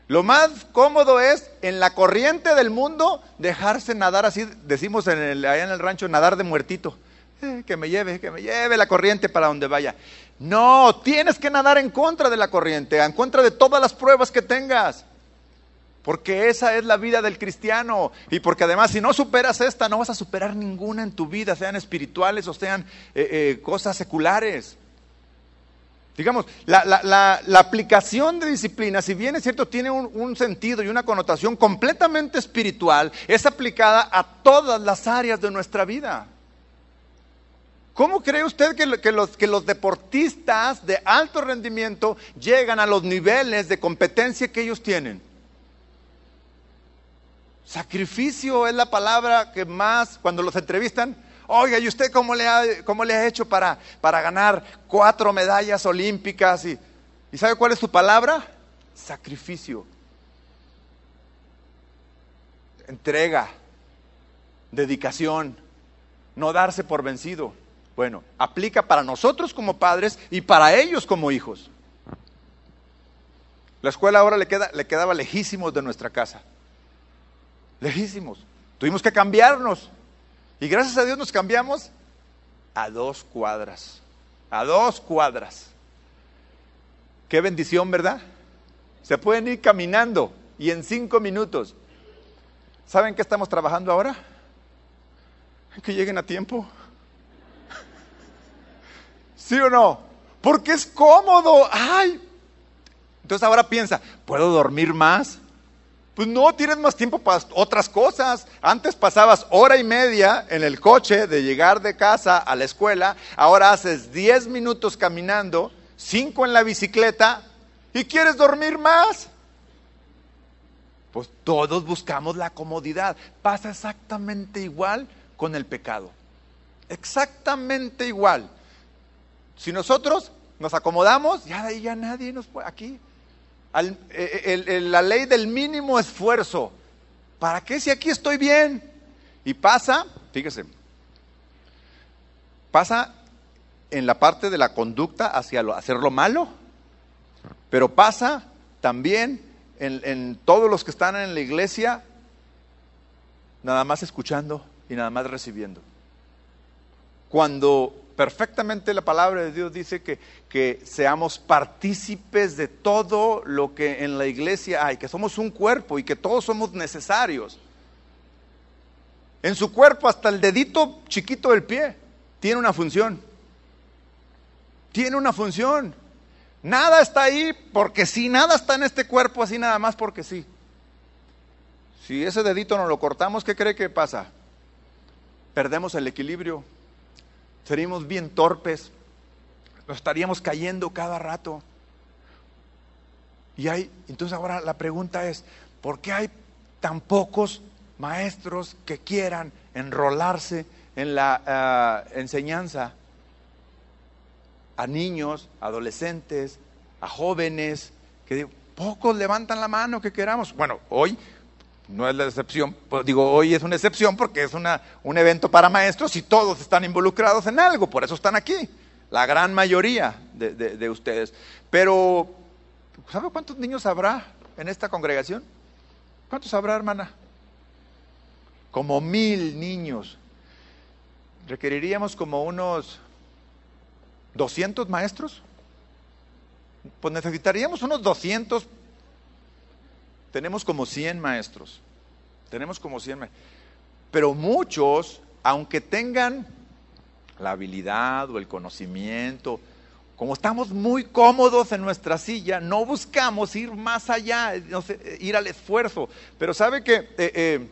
Lo más cómodo es en la corriente del mundo dejarse nadar, así decimos allá en el rancho, nadar de muertito. Que me lleve la corriente para donde vaya. No, tienes que nadar en contra de la corriente, en contra de todas las pruebas que tengas. Porque esa es la vida del cristiano. Y porque además, si no superas esta, no vas a superar ninguna en tu vida, sean espirituales o sean cosas seculares. Digamos, la aplicación de disciplina, si bien es cierto, tiene un sentido y una connotación completamente espiritual, es aplicada a todas las áreas de nuestra vida. ¿Cómo cree usted que los deportistas de alto rendimiento llegan a los niveles de competencia que ellos tienen? Sacrificio es la palabra que más, cuando los entrevistan, oiga, ¿y usted cómo le ha hecho para ganar 4 medallas olímpicas? ¿Y sabe cuál es su palabra? Sacrificio. Entrega, dedicación, no darse por vencido. Bueno, aplica para nosotros como padres y para ellos como hijos. La escuela ahora le quedaba lejísimos de nuestra casa. Lejísimos. Tuvimos que cambiarnos. Y gracias a Dios nos cambiamos a 2 cuadras. A 2 cuadras. Qué bendición, ¿verdad? Se pueden ir caminando y en 5 minutos. ¿Saben qué estamos trabajando ahora? Que lleguen a tiempo. ¿Sí o no? Porque es cómodo. ¡Ay! Entonces ahora piensa, ¿puedo dormir más? Pues no, tienes más tiempo para otras cosas. Antes pasabas 1:30 en el coche de llegar de casa a la escuela. Ahora haces 10 minutos caminando, 5 en la bicicleta y quieres dormir más. Pues todos buscamos la comodidad. Pasa exactamente igual con el pecado. Exactamente igual. Si nosotros nos acomodamos, ya de ahí ya nadie nos puede. Aquí. La ley del mínimo esfuerzo. ¿Para qué si aquí estoy bien? Y pasa, fíjese, pasa en la parte de la conducta hacia hacer lo malo, pero pasa también en todos los que están en la iglesia, nada más escuchando y nada más recibiendo. Cuando perfectamente la palabra de Dios dice que seamos partícipes de todo lo que en la iglesia hay, que somos un cuerpo y que todos somos necesarios. En su cuerpo hasta el dedito chiquito del pie tiene una función. Tiene una función. Nada está ahí porque sí, nada está en este cuerpo así nada más porque sí. Si ese dedito no lo cortamos, ¿qué cree que pasa? Perdemos el equilibrio. Seríamos bien torpes, nos estaríamos cayendo cada rato. Entonces ahora la pregunta es, ¿por qué hay tan pocos maestros que quieran enrolarse en la enseñanza a niños, adolescentes, a jóvenes? Que pocos levantan la mano que queramos. Bueno, hoy no es la excepción, pues digo, hoy es una excepción porque es un evento para maestros y todos están involucrados en algo, por eso están aquí, la gran mayoría de ustedes. Pero, ¿sabe cuántos niños habrá en esta congregación? ¿Cuántos habrá, hermana? Como 1000 niños. ¿Requeriríamos como unos 200 maestros? Pues necesitaríamos unos 200. Tenemos como 100 maestros. Pero muchos, aunque tengan la habilidad o el conocimiento, como estamos muy cómodos en nuestra silla, no buscamos ir más allá, ir al esfuerzo. Pero sabe que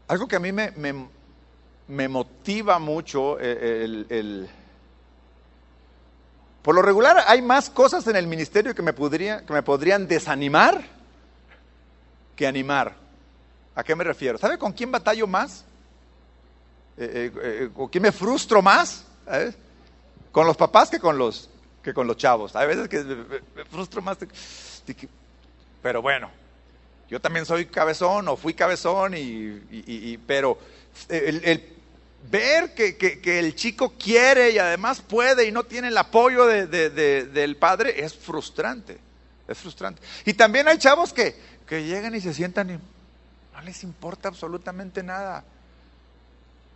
algo que a mí me motiva mucho, por lo regular hay más cosas en el ministerio que me podrían desanimar que animar. ¿A qué me refiero? ¿Sabe con quién batallo más? ¿Con quién me frustro más? Con los papás que con los chavos. Hay veces que me frustro más. Pero bueno, yo también soy cabezón o fui cabezón, pero el ver que el chico quiere y además puede y no tiene el apoyo del padre es frustrante. Y también hay chavos que llegan y se sientan y no les importa absolutamente nada.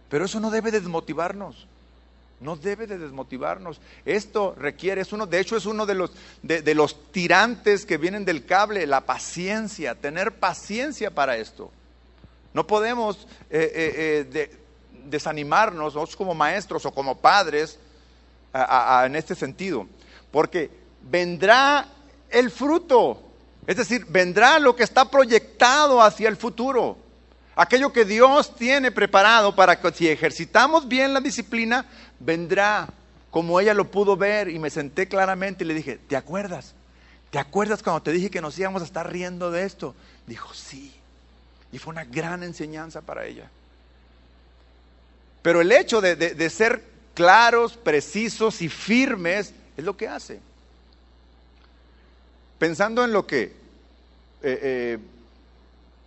Pero eso no debe desmotivarnos. No debe de desmotivarnos. Esto requiere, de hecho es uno de los tirantes que vienen del cable, la paciencia, tener paciencia para esto. No podemos desanimarnos nosotros como maestros o como padres en este sentido, porque vendrá el fruto, es decir, vendrá lo que está proyectado hacia el futuro, aquello que Dios tiene preparado para que si ejercitamos bien la disciplina, vendrá como ella lo pudo ver. Y me senté claramente y le dije, ¿te acuerdas? ¿Te acuerdas cuando te dije que nos íbamos a estar riendo de esto? Dijo, sí, y fue una gran enseñanza para ella. Pero el hecho de ser claros, precisos y firmes es lo que hace. pensando en lo que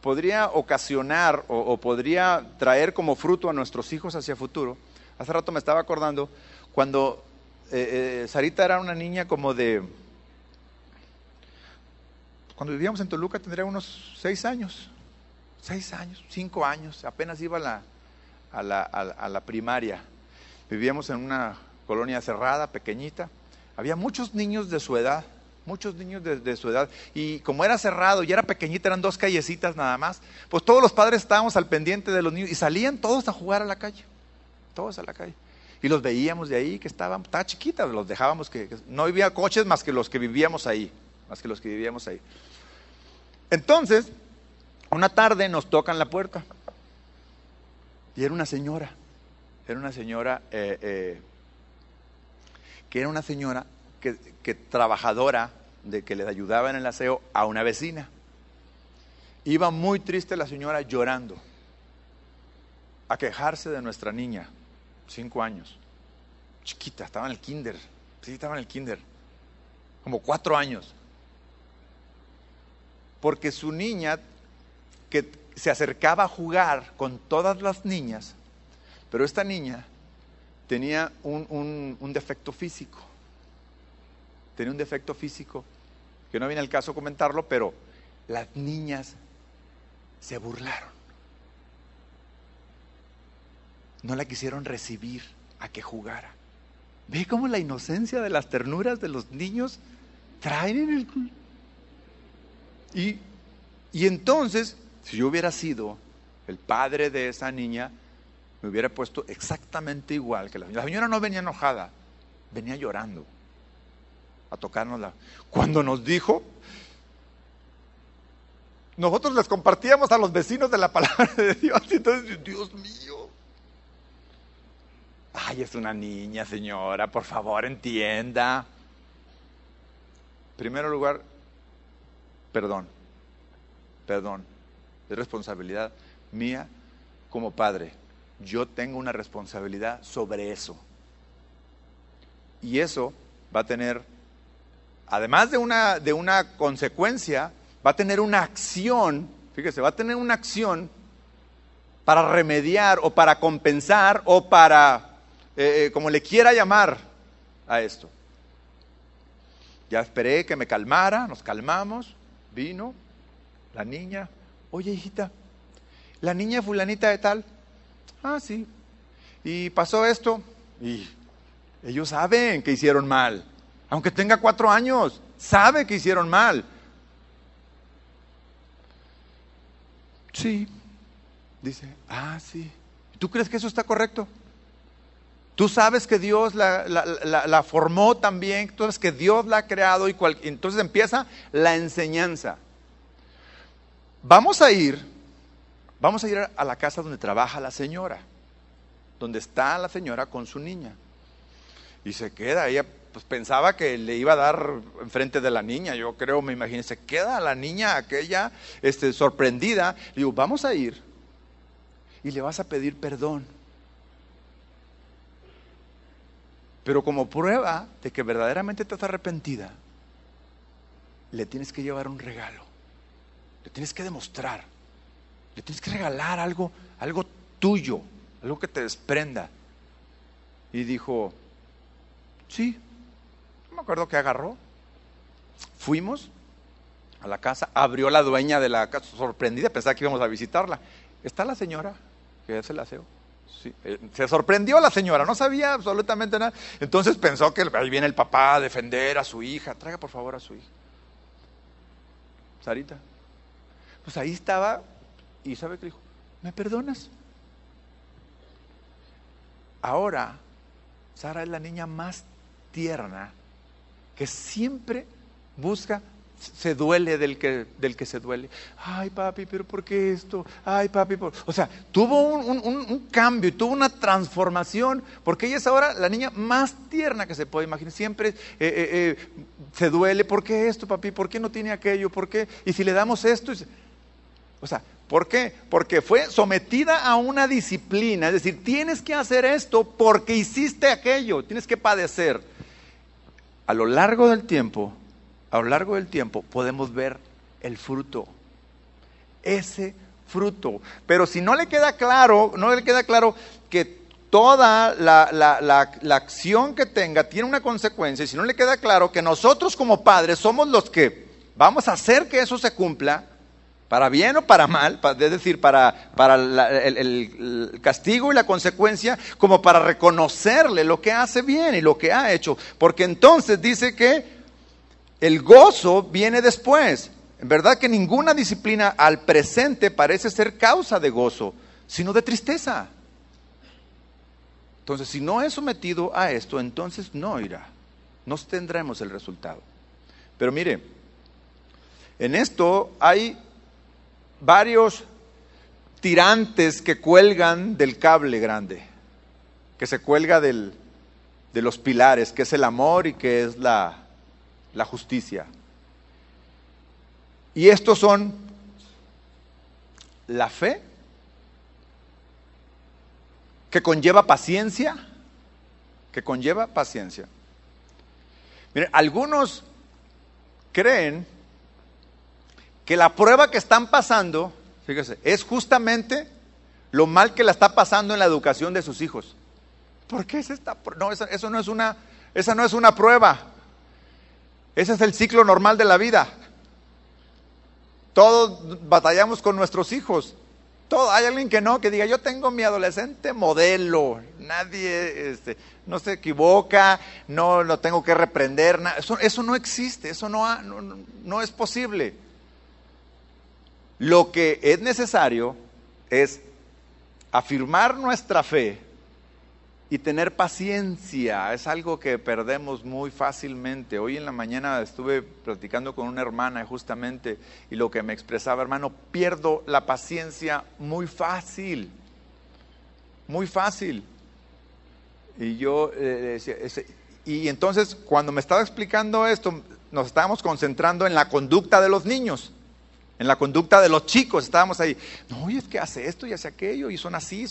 podría ocasionar o podría traer como fruto a nuestros hijos hacia futuro, hace rato me estaba acordando cuando Sarita era una niña como de... Cuando vivíamos en Toluca tendría unos 6 años, 5 años, apenas iba a la primaria. Vivíamos en una colonia cerrada, pequeñita. Había muchos niños de su edad, y como era cerrado y era pequeñita, eran 2 callecitas nada más, pues todos los padres estábamos al pendiente de los niños y salían todos a jugar a la calle, todos a la calle. Y los veíamos de ahí que estaba chiquita, los dejábamos que no había coches más que los que vivíamos ahí. Entonces, una tarde nos tocan la puerta y era una señora que trabajadora, de que le ayudaba en el aseo a una vecina. Iba muy triste la señora llorando, a quejarse de nuestra niña, 5 años, chiquita, estaba en el kinder, como 4 años. Porque su niña, que se acercaba a jugar con todas las niñas, pero esta niña tenía un defecto físico. Tenía un defecto físico, que no viene al caso comentarlo, pero las niñas se burlaron. No la quisieron recibir a que jugara. ¿Ve cómo la inocencia de las ternuras de los niños traen en el... Y entonces, si yo hubiera sido el padre de esa niña, me hubiera puesto exactamente igual que la señora. La señora no venía enojada, venía llorando a tocárnosla. Cuando nos dijo, nosotros les compartíamos a los vecinos de la palabra de Dios. Y entonces, Dios mío, ay, es una niña, señora, por favor, entienda. En primer lugar, perdón, es responsabilidad mía como padre. Yo tengo una responsabilidad sobre eso. Y eso va a tener, además de una consecuencia, va a tener una acción, fíjese, va a tener una acción para remediar o para compensar o para, como le quiera llamar a esto. Ya esperé que me calmara, nos calmamos, vino la niña. Oye, hijita, la niña fulanita de tal. Ah, sí. Y pasó esto. Y ellos saben que hicieron mal. Aunque tenga 4 años, sabe que hicieron mal. Sí. Dice, ah, sí. ¿Tú crees que eso está correcto? Tú sabes que Dios la formó también, tú sabes que Dios la ha creado, entonces empieza la enseñanza. Vamos a ir a la casa donde trabaja la señora, donde está la señora con su niña. Y se queda, ella pues pensaba que le iba a dar enfrente de la niña, yo creo, me imagino, se queda la niña aquella sorprendida. Le digo, vamos a ir y le vas a pedir perdón. Pero como prueba de que verdaderamente estás arrepentida, le tienes que llevar un regalo. Le tienes que demostrar. Le tienes que regalar algo tuyo, algo que te desprenda. Y dijo, sí. No me acuerdo qué agarró. Fuimos a la casa, abrió la dueña de la casa, sorprendida, pensaba que íbamos a visitarla. Está la señora que hace el aseo. Sí, se sorprendió la señora, no sabía absolutamente nada. Entonces pensó que ahí viene el papá a defender a su hija. Traiga por favor a su hija, Sarita. Pues ahí estaba. Y ¿sabe qué dijo? ¿Me perdonas? Ahora Sara es la niña más tierna, que siempre busca, se duele del que se duele. Ay, papi, pero ¿por qué esto? Ay, papi, o sea, tuvo un cambio, tuvo una transformación, porque ella es ahora la niña más tierna que se puede imaginar. Siempre se duele. ¿Por qué esto, papi? ¿Por qué no tiene aquello? ¿Por qué? Y si le damos esto, o sea, ¿por qué? Porque fue sometida a una disciplina, es decir, tienes que hacer esto porque hiciste aquello, tienes que padecer. A lo largo del tiempo, a lo largo del tiempo podemos ver el fruto. Ese fruto. Pero si no le queda claro, que toda la acción que tenga tiene una consecuencia, y si no le queda claro que nosotros como padres somos los que vamos a hacer que eso se cumpla, para bien o para mal, es decir, para el castigo y la consecuencia, como para reconocerle lo que hace bien y lo que ha hecho, porque entonces dice que el gozo viene después. En verdad que ninguna disciplina al presente parece ser causa de gozo, sino de tristeza. Entonces, si no es sometido a esto, entonces no irá. No tendremos el resultado. Pero mire, en esto hay varios tirantes que cuelgan del cable grande, que se cuelga de los pilares, que es el amor y que es la justicia. Y estos son la fe, que conlleva paciencia, Miren, algunos creen que la prueba que están pasando, fíjese, es justamente lo mal que la está pasando en la educación de sus hijos. ¿Por qué es esta prueba? No, esa no es una prueba. Ese es el ciclo normal de la vida. Todos batallamos con nuestros hijos. Hay alguien que diga, yo tengo mi adolescente modelo, nadie no se equivoca, no lo tengo que reprender. Eso no existe, eso no es posible. Lo que es necesario es afirmar nuestra fe y tener paciencia. Es algo que perdemos muy fácilmente. Hoy en la mañana estuve platicando con una hermana justamente, y lo que me expresaba, hermano, pierdo la paciencia muy fácil. Muy fácil. Y yo decía, y entonces cuando me estaba explicando esto, nos estábamos concentrando en la conducta de los niños, en la conducta de los chicos. Estábamos ahí, no, y es que hace esto y hace aquello, y son así,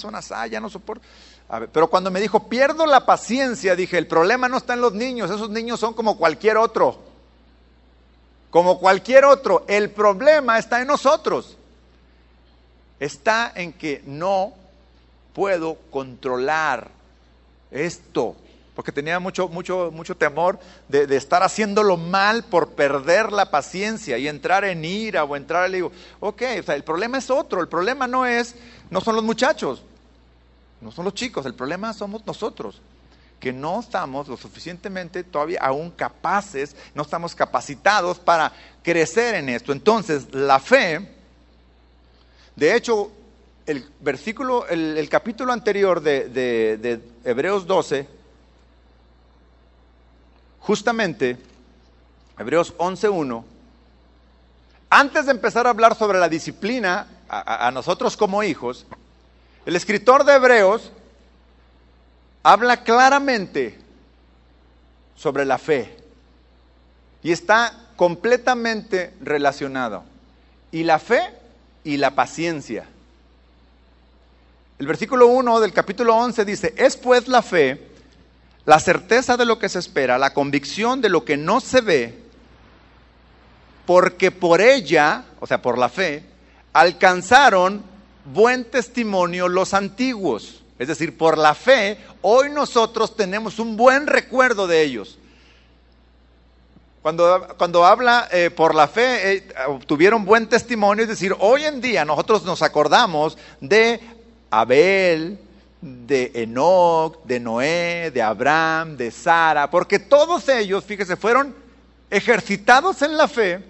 ya no soporto. A ver, pero cuando me dijo, pierdo la paciencia, dije, el problema no está en los niños, esos niños son como cualquier otro. Como cualquier otro, el problema está en nosotros. Está en que no puedo controlar esto, porque tenía mucho temor de estar haciéndolo mal por perder la paciencia y entrar en ira o entrar, le digo, ok, o sea, el problema es otro, el problema no son los muchachos, no son los chicos, el problema somos nosotros, que no estamos lo suficientemente todavía aún capaces, no estamos capacitados para crecer en esto. Entonces, la fe, de hecho, el capítulo anterior de Hebreos 12, justamente, Hebreos 11:1, antes de empezar a hablar sobre la disciplina a nosotros como hijos, el escritor de Hebreos habla claramente sobre la fe y está completamente relacionado. Y la fe y la paciencia. El versículo 1 del capítulo 11 dice, es pues la fe, la certeza de lo que se espera, la convicción de lo que no se ve, porque por ella, o sea, por la fe, alcanzaron buen testimonio los antiguos. Es decir, por la fe, hoy nosotros tenemos un buen recuerdo de ellos. Cuando habla por la fe, obtuvieron buen testimonio, es decir, hoy en día nosotros nos acordamos de Abel, de Enoc, de Noé, de Abraham, de Sara, porque todos ellos, fíjese, fueron ejercitados en la fe,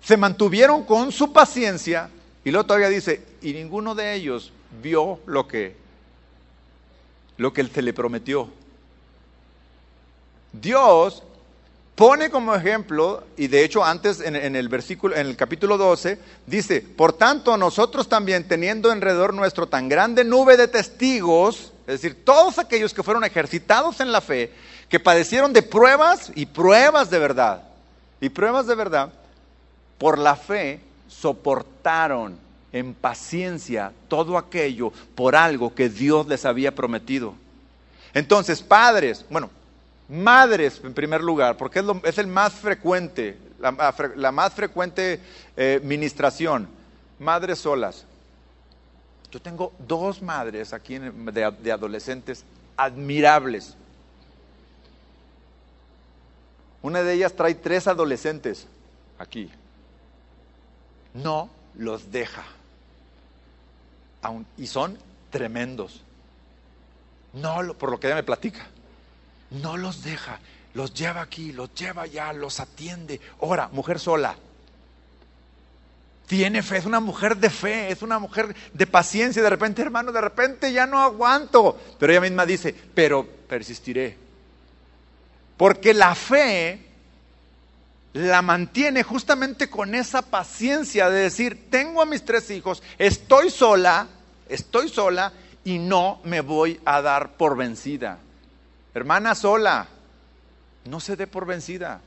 se mantuvieron con su paciencia, y luego todavía dice, y ninguno de ellos vio lo que se le prometió. Dios pone como ejemplo, y de hecho antes en el capítulo 12, dice, por tanto nosotros también, teniendo alrededor nuestro tan grande nube de testigos, es decir, todos aquellos que fueron ejercitados en la fe, que padecieron de pruebas y pruebas de verdad, por la fe soportaron en paciencia todo aquello por algo que Dios les había prometido. Entonces, padres, Madres, en primer lugar, porque es el más frecuente, la más frecuente ministración. Madres solas. Yo tengo 2 madres aquí de adolescentes admirables. Una de ellas trae 3 adolescentes aquí. No los deja. Y son tremendos. No, por lo que ella me platica. No los deja. Los lleva aquí, los lleva allá, los atiende. Ora, mujer sola. Tiene fe, es una mujer de fe, es una mujer de paciencia. De repente, hermano, de repente ya no aguanto. Pero ella misma dice, pero persistiré. Porque la fe la mantiene justamente con esa paciencia de decir, tengo a mis 3 hijos, estoy sola y no me voy a dar por vencida. Hermana sola, no se dé por vencida.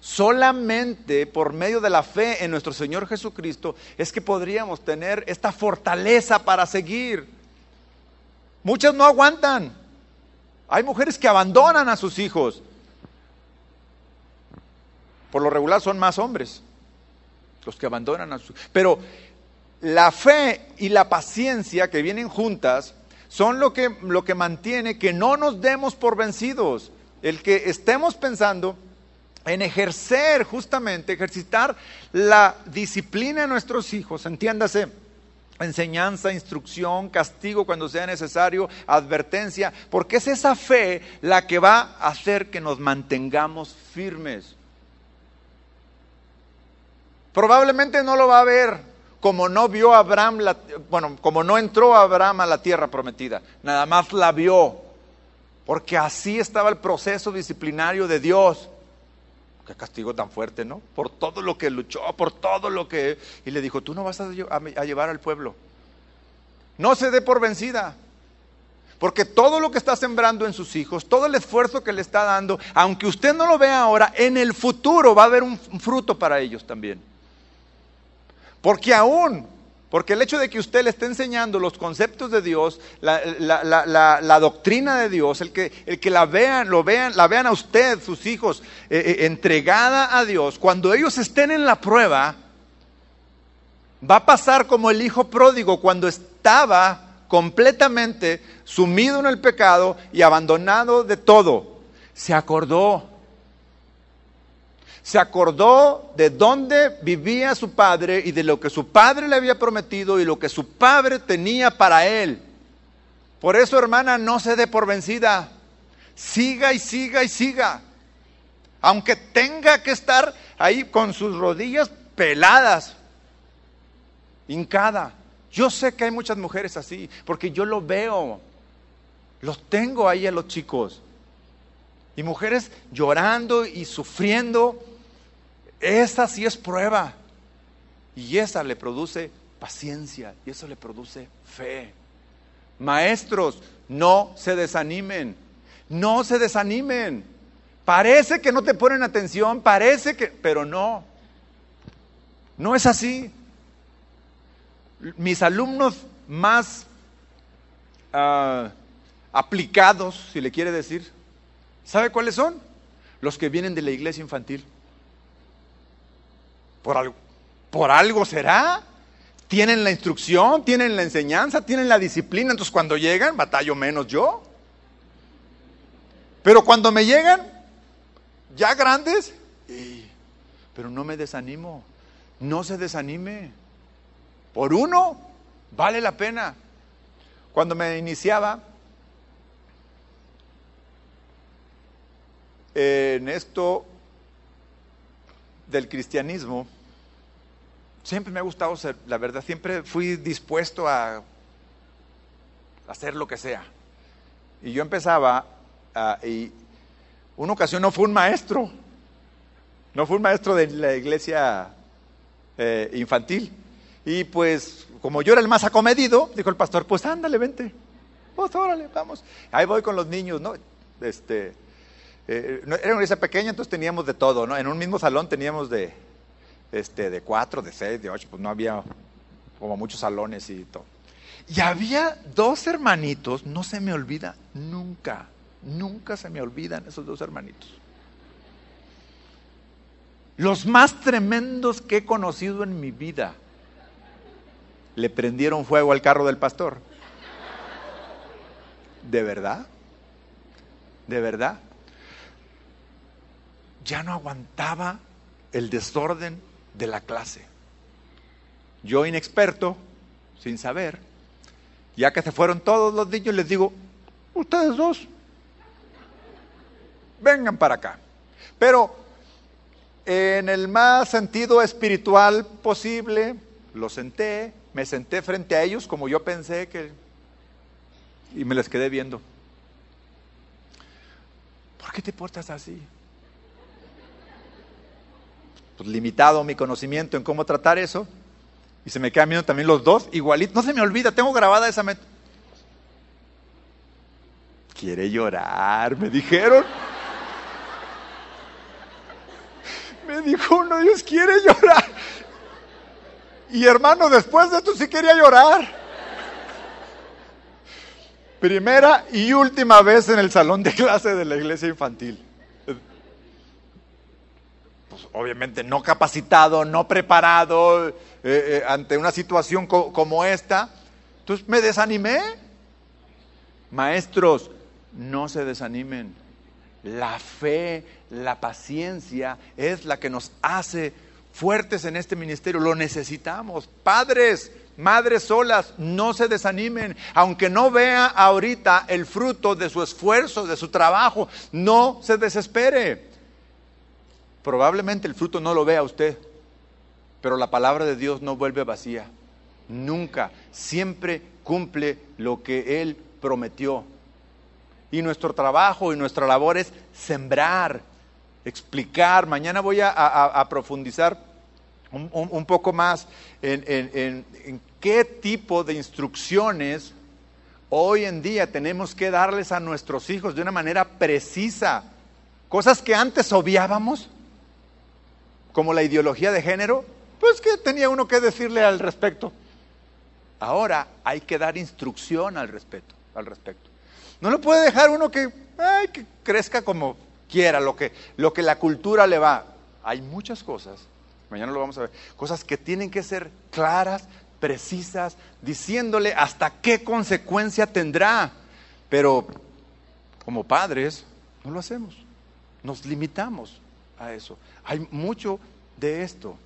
Solamente por medio de la fe en nuestro Señor Jesucristo es que podríamos tener esta fortaleza para seguir. Muchas no aguantan. Hay mujeres que abandonan a sus hijos. Por lo regular son más hombres los que abandonan a sus hijos. Pero la fe y la paciencia que vienen juntas son lo que mantiene que no nos demos por vencidos. El que estemos pensando en ejercitar la disciplina de nuestros hijos, entiéndase, enseñanza, instrucción, castigo cuando sea necesario, advertencia, porque es esa fe la que va a hacer que nos mantengamos firmes. Probablemente no lo va a ver como no vio a Abraham, como no entró Abraham a la tierra prometida, nada más la vio, porque así estaba el proceso disciplinario de Dios. Qué castigo tan fuerte, ¿no? Por todo lo que luchó, por todo lo que... Y le dijo, tú no vas a llevar al pueblo. No se dé por vencida. Porque todo lo que está sembrando en sus hijos, todo el esfuerzo que le está dando, aunque usted no lo vea ahora, en el futuro va a haber un fruto para ellos también. Porque el hecho de que usted le esté enseñando los conceptos de Dios, la doctrina de Dios, el que la vean a usted, sus hijos, entregada a Dios, cuando ellos estén en la prueba, va a pasar como el hijo pródigo cuando estaba completamente sumido en el pecado y abandonado de todo. Se acordó de dónde vivía su padre y de lo que su padre le había prometido y lo que su padre tenía para él. Por eso, hermana, no se dé por vencida. Siga y siga y siga. Aunque tenga que estar ahí con sus rodillas peladas, hincada. Yo sé que hay muchas mujeres así, porque yo lo veo. Los tengo ahí a los chicos. Y mujeres llorando y sufriendo. Esa sí es prueba. Y esa le produce paciencia. Y eso le produce fe. Maestros, no se desanimen. No se desanimen. Parece que no te ponen atención, pero no. No es así. Mis alumnos más aplicados, si le quiere decir, ¿sabe cuáles son? Los que vienen de la iglesia infantil. Por algo será. Tienen la instrucción, tienen la enseñanza, tienen la disciplina. Entonces cuando llegan, batallo menos yo. Pero cuando me llegan, ya grandes, pero no me desanimo. No se desanime. Por uno, vale la pena. Cuando me iniciaba en esto del cristianismo, siempre me ha gustado ser, la verdad, siempre fui dispuesto a hacer lo que sea. Y yo empezaba, y una ocasión no fue un maestro de la iglesia infantil. Y pues, como yo era el más acomedido, dijo el pastor, pues ándale, vente. Pues órale, vamos. Ahí voy con los niños, ¿no? Era una iglesia pequeña, entonces teníamos de todo, ¿no? En un mismo salón teníamos de 4, de 6, de 8, pues no había como muchos salones y todo. Y había 2 hermanitos, no se me olvida nunca. Nunca se me olvidan esos dos hermanitos. Los más tremendos que he conocido en mi vida. Le prendieron fuego al carro del pastor. ¿De verdad? ¿De verdad? Ya no aguantaba el desorden de la clase. Yo, inexperto, sin saber, ya que se fueron todos los niños, les digo, ustedes dos, vengan para acá. Pero en el más sentido espiritual posible, los senté, me senté frente a ellos como yo pensé que, y me les quedé viendo. ¿Por qué te portas así? Pues limitado mi conocimiento en cómo tratar eso, y se me quedan viendo también los dos, igualitos. No se me olvida, tengo grabada esa meta. Quiere llorar, me dijeron. Me dijo uno de ellos, quiere llorar. Y hermano, después de esto sí quería llorar. Primera y última vez en el salón de clase de la iglesia infantil. Pues obviamente no capacitado, no preparado ante una situación como esta. Entonces me desanimé. Maestros, no se desanimen. La fe, la paciencia es la que nos hace fuertes en este ministerio. Lo necesitamos. Padres, madres solas, no se desanimen. Aunque no vea ahorita el fruto de su esfuerzo, de su trabajo, no se desespere. Probablemente el fruto no lo vea usted, pero la palabra de Dios no vuelve vacía. Nunca, siempre cumple lo que Él prometió. Y nuestro trabajo y nuestra labor es sembrar, explicar. Mañana voy a profundizar un poco más en qué tipo de instrucciones hoy en día tenemos que darles a nuestros hijos de una manera precisa. Cosas que antes obviábamos, como la ideología de género, pues que tenía uno que decirle al respecto. Ahora hay que dar instrucción al respecto. No lo puede dejar uno que crezca como quiera, lo que la cultura le va. Hay muchas cosas, mañana lo vamos a ver, cosas que tienen que ser claras, precisas, diciéndole hasta qué consecuencia tendrá. Pero como padres no lo hacemos, nos limitamos a eso. Hay mucho de esto.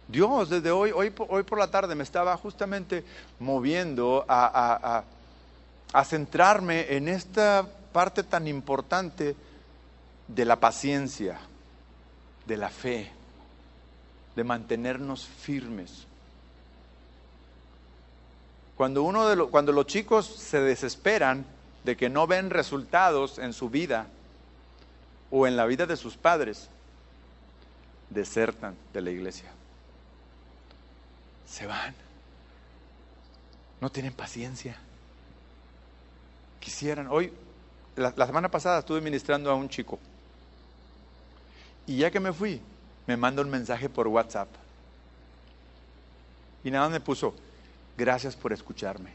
Dios desde hoy por la tarde me estaba justamente moviendo a centrarme en esta parte tan importante de la paciencia, de la fe, de mantenernos firmes. Cuando los chicos se desesperan de que no ven resultados en su vida o en la vida de sus padres, desertan de la iglesia. Se van. No tienen paciencia. Quisieran. Hoy, la semana pasada estuve ministrando a un chico. Y ya que me fui, me manda un mensaje por WhatsApp. Y nada más me puso, gracias por escucharme.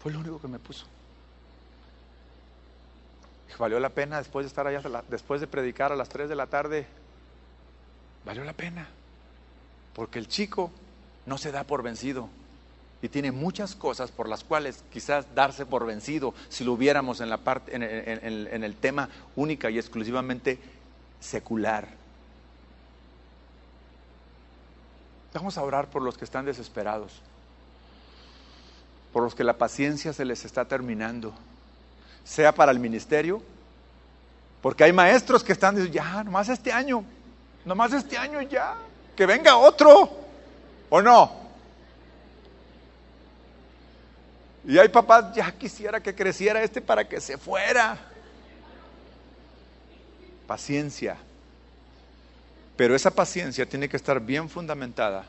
Fue lo único que me puso. Dije, valió la pena después de estar allá, después de predicar a las 3 de la tarde. Valió la pena. Porque el chico no se da por vencido. Y tiene muchas cosas por las cuales quizás darse por vencido si lo hubiéramos en el tema única y exclusivamente secular. Vamos a orar por los que están desesperados, por los que la paciencia se les está terminando, sea para el ministerio, porque hay maestros que están diciendo, ya, nomás este año ya, que venga otro, ¿o no? Y hay papás, ya quisiera que creciera este para que se fuera. Paciencia. Pero esa paciencia tiene que estar bien fundamentada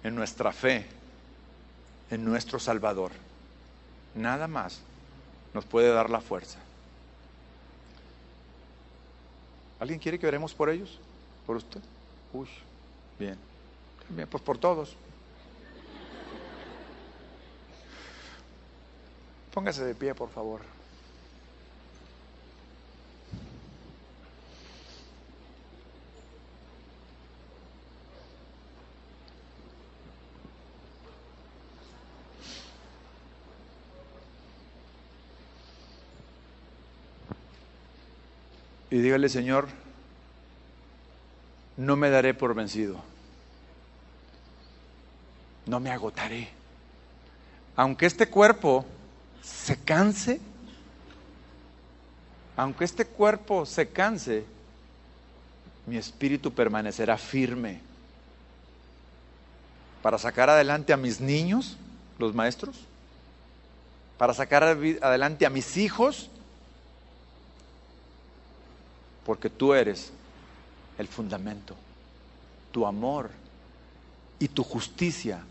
en nuestra fe, en nuestro Salvador. Nada más nos puede dar la fuerza. ¿Alguien quiere que oremos por ellos? ¿Por usted? Uy, bien. Bien, pues por todos. Póngase de pie, por favor. Y dígale, Señor, no me daré por vencido. No me agotaré. Aunque este cuerpo se canse, mi espíritu permanecerá firme para sacar adelante a mis niños, los maestros, para sacar adelante a mis hijos, porque tú eres el fundamento. Tu amor y tu justicia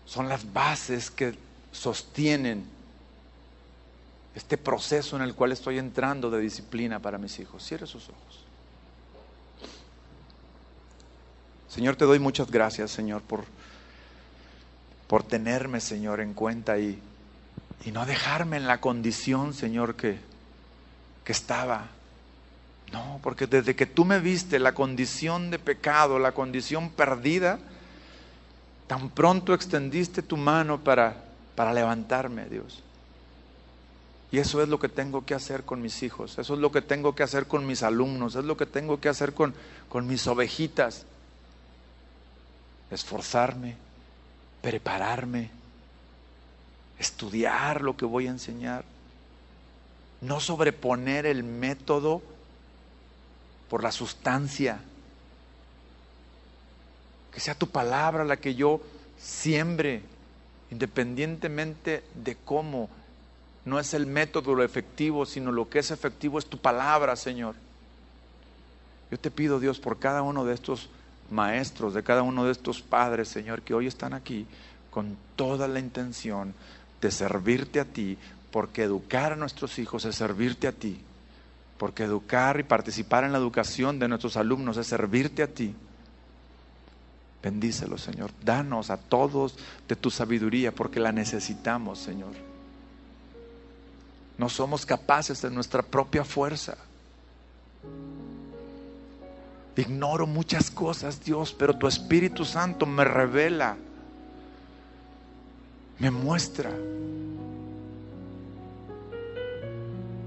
son las bases que sostienen este proceso en el cual estoy entrando de disciplina para mis hijos. Cierre sus ojos. Señor, te doy muchas gracias, Señor, por tenerme, Señor, en cuenta y no dejarme en la condición, Señor, que estaba. No, porque desde que tú me viste la condición de pecado, la condición perdida, tan pronto extendiste tu mano para levantarme, Dios. Y eso es lo que tengo que hacer con mis hijos, eso es lo que tengo que hacer con mis alumnos, es lo que tengo que hacer con mis ovejitas. Esforzarme, prepararme, estudiar lo que voy a enseñar. No sobreponer el método por la sustancia. Que sea tu palabra la que yo siembre, independientemente de cómo. No es el método lo efectivo, sino lo que es efectivo es tu palabra, Señor. Yo te pido, Dios, por cada uno de estos maestros, de cada uno de estos padres, Señor, que hoy están aquí con toda la intención de servirte a ti, porque educar a nuestros hijos es servirte a ti. Porque educar y participar en la educación de nuestros alumnos es servirte a ti. Bendícelos, Señor. Danos a todos de tu sabiduría, porque la necesitamos, Señor. No somos capaces de nuestra propia fuerza. Ignoro muchas cosas, Dios, pero tu Espíritu Santo me revela, me muestra.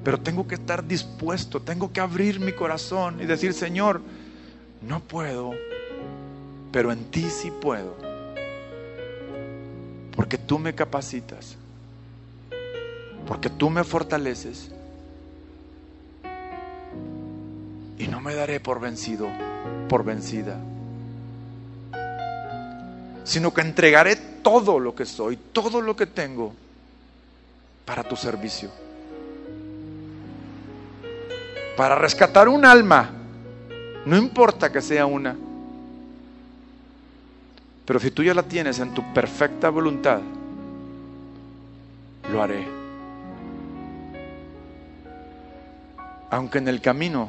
Pero tengo que estar dispuesto, tengo que abrir mi corazón y decir, Señor, no puedo, pero en ti sí puedo. Porque tú me capacitas, porque tú me fortaleces. Y no me daré por vencido, por vencida, sino que entregaré todo lo que soy, todo lo que tengo para tu servicio. Para rescatar un alma, no importa que sea una, pero si tú ya la tienes en tu perfecta voluntad, lo haré. Aunque en el camino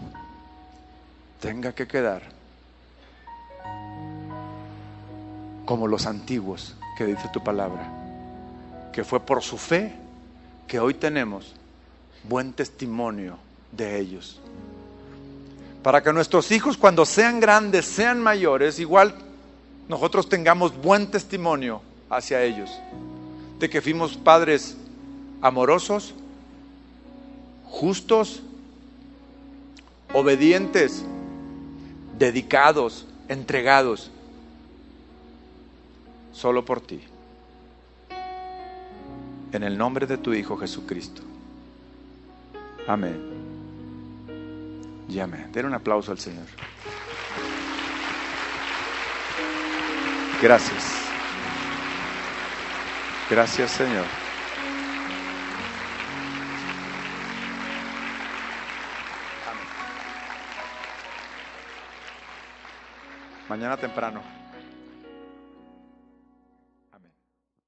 tenga que quedar como los antiguos que dice tu palabra, que fue por su fe que hoy tenemos buen testimonio de ellos, para que nuestros hijos, cuando sean grandes, sean mayores, igual nosotros tengamos buen testimonio hacia ellos, de que fuimos padres amorosos, justos, obedientes, dedicados, entregados, solo por ti. En el nombre de tu Hijo Jesucristo. Amén. Y amén. Den un aplauso al Señor. Gracias. Gracias, Señor. Amén. Mañana temprano.